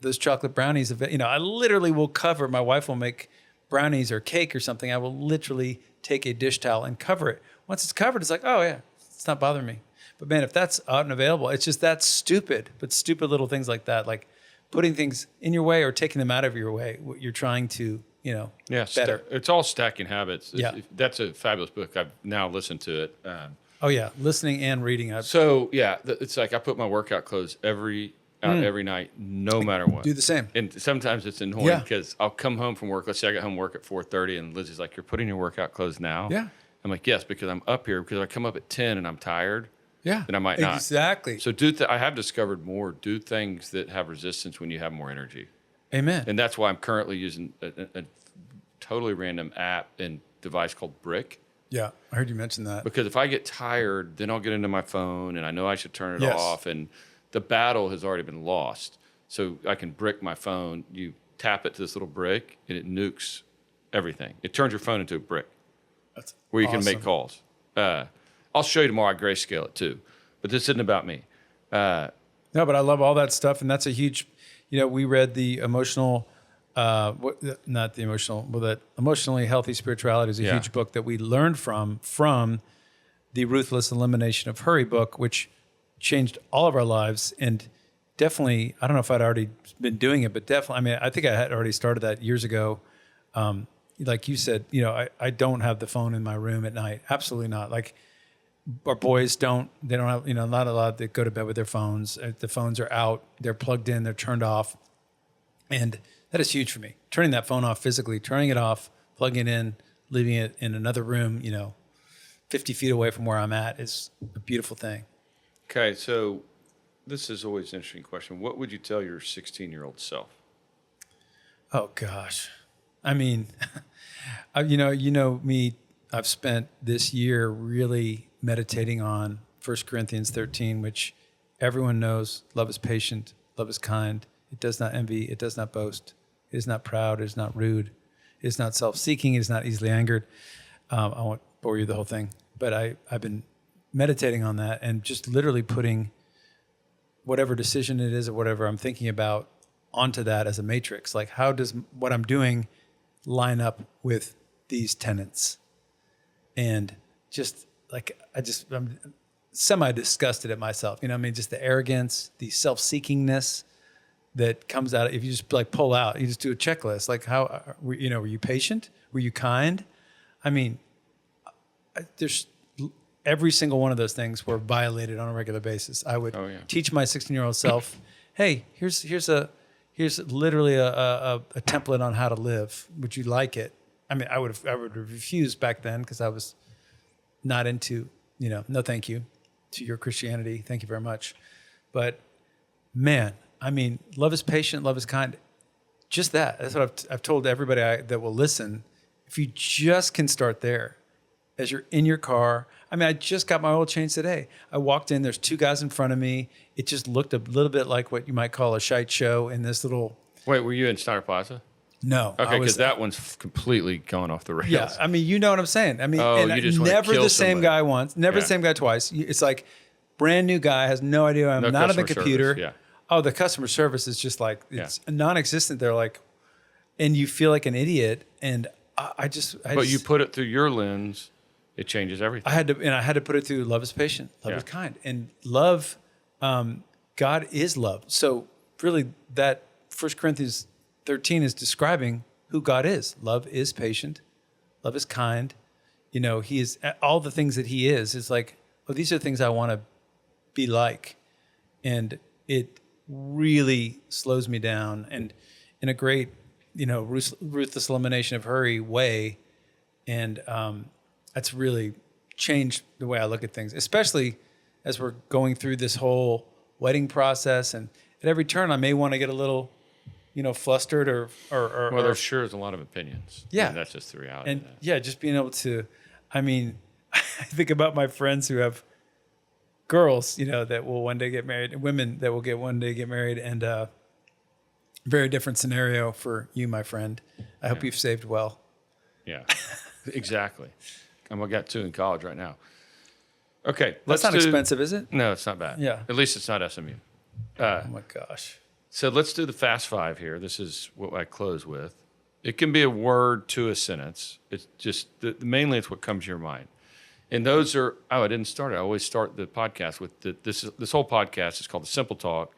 those chocolate brownies. I literally will cover, my wife will make brownies or cake or something. I will literally take a dish towel and cover it. Once it's covered, it's like, oh yeah, it's not bothering me. But man, if that's out and available, it's just that stupid, but stupid little things like that, like putting things in your way or taking them out of your way. You're trying to, better. It's all Stacking Habits. Yeah. That's a fabulous book. I've now listened to it. Oh yeah, listening and reading. So yeah, it's like I put my workout clothes every night, no matter what. Do the same. And sometimes it's annoying because I'll come home from work. Let's say I got home work at 4:30, and Lizzie's like, "You're putting your workout clothes now?" Yeah. I'm like, "Yes," because I'm up here. Because if I come up at 10 and I'm tired, then I might not. Exactly. So I have discovered do things that have resistance when you have more energy. Amen. And that's why I'm currently using a totally random app and device called Brick. Yeah, I heard you mention that. Because if I get tired, then I'll get into my phone and I know I should turn it Yes. off, and the battle has already been lost. So I can brick my phone. You tap it to this little brick and it nukes everything. It turns your phone into a brick. That's where you awesome. can make calls. I'll show you tomorrow. I grayscale it too, but this isn't about me. No, but I love all that stuff, and that's a huge. We read the emotional, not the emotional, well, that Emotionally Healthy Spirituality is a huge book that we learned from the Ruthless Elimination of Hurry book, which changed all of our lives. And definitely, I don't know if I'd already been doing it, but definitely, I think I had already started that years ago. Like you said, I don't have the phone in my room at night. Absolutely not. Like our boys they don't have, not allowed to go to bed with their phones. The phones are out, they're plugged in, they're turned off. And that is huge for me. Turning that phone off physically, turning it off, plugging it in, leaving it in another room, 50 feet away from where I'm at is a beautiful thing. Okay, so this is always an interesting question. What would you tell your 16-year-old self? Oh gosh. I mean, you know me, I've spent this year really meditating on 1 Corinthians 13, which everyone knows. Love is patient, love is kind. It does not envy, it does not boast. It is not proud, it is not rude. It is not self-seeking, it is not easily angered. I won't bore you with the whole thing, but I've been meditating on that and just literally putting whatever decision it is or whatever I'm thinking about onto that as a matrix. Like, how does what I'm doing line up with these tenets? And just like, I'm semi-disgusted at myself. Just the arrogance, the self-seekingness that comes out. If you just like pull out, you just do a checklist. Like, how, were you patient? Were you kind? There's every single one of those things were violated on a regular basis. I would teach my 16-year-old self, hey, here's literally a template on how to live. Would you like it? I would have refused back then because I was not into, no thank you to your Christianity. Thank you very much. But man, love is patient, love is kind. Just that. That's what I've told everybody that will listen. If you just can start there, as you're in your car. I just got my oil changed today. I walked in, there's 2 guys in front of me. It just looked a little bit like what you might call a shite show in this little... Wait, were you in Steiner Plaza? No. Okay, because that one's completely gone off the rails. Yeah, you know what I'm saying. you just never the same somebody. guy once, never the same guy twice. It's like brand new guy, has no idea I'm not on the computer. Service, Oh, the customer service is just like, it's non-existent. They're like, and you feel like an idiot. And But you put it through your lens, it changes everything. I had to put it through love is patient, love is kind. And love, God is love. So really that 1 Corinthians 13 is describing who God is. Love is patient. Love is kind. He is all the things that he is. It's like, oh, these are things I want to be like. And it really slows me down. And in a great, ruthless elimination of hurry way. And that's really changed the way I look at things, especially as we're going through this whole wedding process. And at every turn, I may want to get a little, flustered or there sure is a lot of opinions. Yeah. That's just the reality. And just being able to, I think about my friends who have girls, that will one day get married, women that will one day get married, and very different scenario for you, my friend. I hope you've saved well. Yeah, exactly. I got 2 in college right now. Okay. That's not expensive, is it? No, it's not bad. Yeah. At least it's not SMU. Oh my gosh. So let's do the fast 5 here. This is what I close with. It can be a word to a sentence. It's just, mainly it's what comes to your mind. And those are, I didn't start it. I always start the podcast with this whole podcast is called The Simple Talk,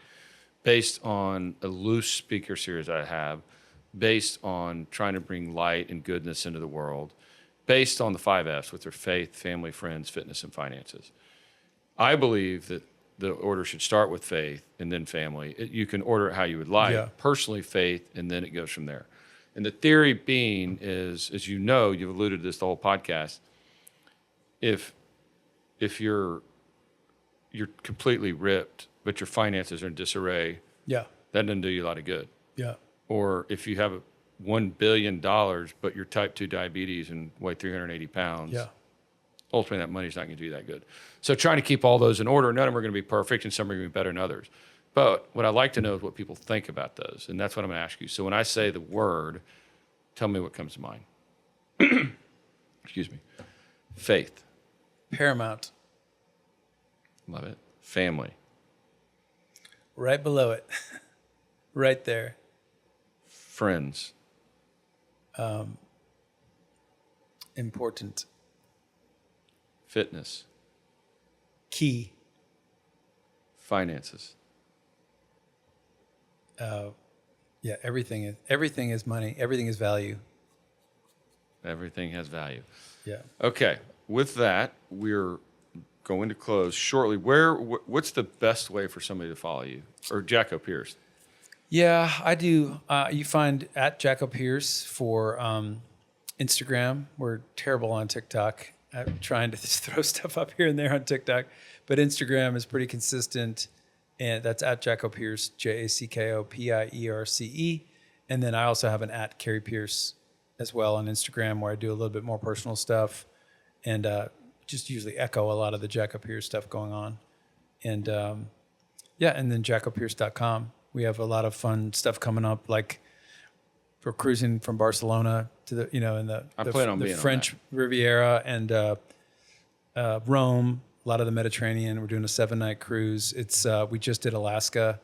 based on a loose speaker series I have, based on trying to bring light and goodness into the world, based on the 5 F's, which are faith, family, friends, fitness, and finances. I believe that the order should start with faith and then family. You can order it how you would like. Yeah. Personally, faith, and then it goes from there. And the theory being is, as you know, you've alluded to this the whole podcast, if you're completely ripped, but your finances are in disarray, that doesn't do you a lot of good. Yeah. Or if you have $1 billion, but you're type 2 diabetes and weigh 380 pounds, ultimately that money's not going to do you that good. So trying to keep all those in order, none of them are going to be perfect, and some are going to be better than others. But what I like to know is what people think about those, and that's what I'm going to ask you. So when I say the word, tell me what comes to mind. Excuse me. Faith. Paramount. Love it. Family. Right below it. Right there. Friends. Important. Fitness. Key. Finances. Everything is money. Everything is value. Everything has value. Yeah. Okay. With that, we're going to close shortly. What's the best way for somebody to follow you? Or Jacko Pierce? Yeah, I do. You find at Jacko Pierce for Instagram. We're terrible on TikTok. I'm trying to just throw stuff up here and there on TikTok, but Instagram is pretty consistent, and that's at Jacko Pierce, JACKOPIERCE. And then I also have an at Cary Pierce as well on Instagram, where I do a little bit more personal stuff, and just usually echo a lot of the Jacko Pierce stuff going on. And and then jackopierce.com. We have a lot of fun stuff coming up, like we're cruising from Barcelona to the, in the French Riviera and Rome, a lot of the Mediterranean. We're doing a 7-night cruise. It's we just did Alaska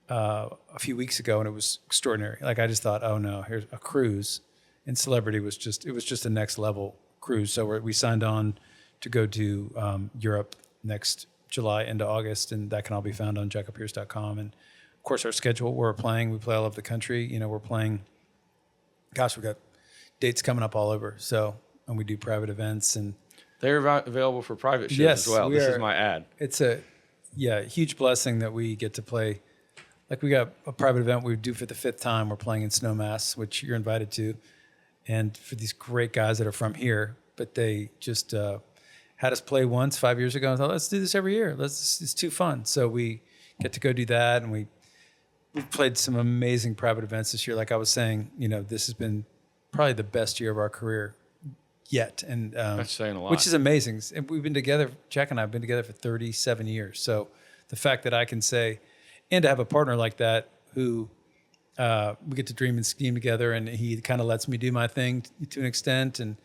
a few weeks ago, and it was extraordinary. Like I just thought, oh no, here's a cruise. And Celebrity was just a next level cruise. So we signed on to go to Europe next July into August, and that can all be found on jackopierce.com. And of course, our schedule, we play all over the country. We're playing, we've got dates coming up all over. So, and we do private events, and they're available for private shows as well. This is my ad. It's a huge blessing that we get to play. Like we got a private event we do for the 5th time. We're playing in Snowmass, which you're invited to. And for these great guys that are from here, but they just had us play once 5 years ago and thought, let's do this every year. It's too fun. So we get to go do that, and we've played some amazing private events this year. Like I was saying, this has been probably the best year of our career yet. And that's saying a lot. Which is amazing. And we've been together, Jack and I have been together for 37 years. So the fact that I can say, and to have a partner like that who we get to dream and scheme together, and he kind of lets me do my thing to an extent. And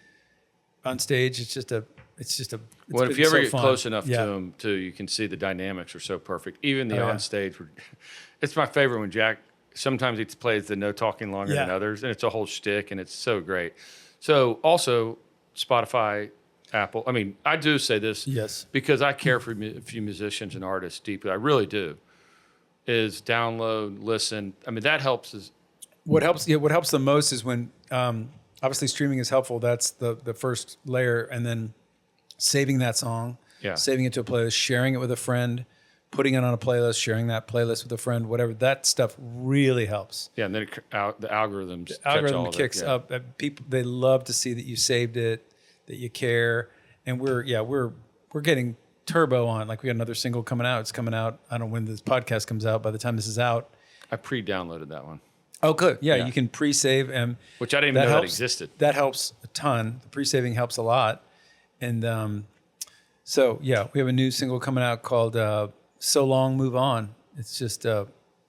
on stage, if you ever get close enough to him, you can see the dynamics are so perfect. Even the on stage, it's my favorite when Jack, sometimes he plays the no talking longer than others, and it's a whole shtick, and it's so great. So also Spotify, Apple. I mean, I do say this because I care for a few musicians and artists deeply. I really do. Is download, listen. I mean, that helps. What helps the most is when obviously streaming is helpful. That's the first layer, and then saving that song, saving it to a playlist, sharing it with a friend, putting it on a playlist, sharing that playlist with a friend, whatever. That stuff really helps. Yeah, and then the algorithms. The algorithm kicks up. People, they love to see that you saved it, that you care, and we're getting turbo on. Like we got another single coming out. It's coming out. I don't know when this podcast comes out. By the time this is out, I pre-downloaded that one. Oh, good. Yeah, you can pre-save, which I didn't even know that existed. That helps a ton. The pre-saving helps a lot, and we have a new single coming out called "So Long, Move On." It's just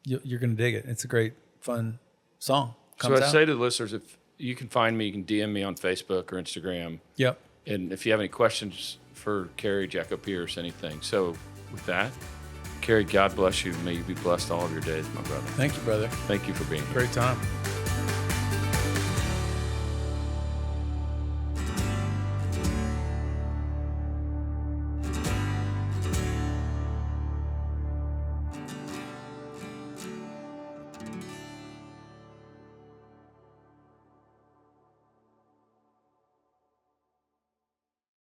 you're gonna dig it. It's a great, fun song. So I'd say to the listeners, if you can find me, you can DM me on Facebook or Instagram. Yep. And if you have any questions for Cary, Jacko Pierce, anything. So with that, Cary, God bless you. May you be blessed all of your days, my brother. Thank you, brother. Thank you for being here. Great time.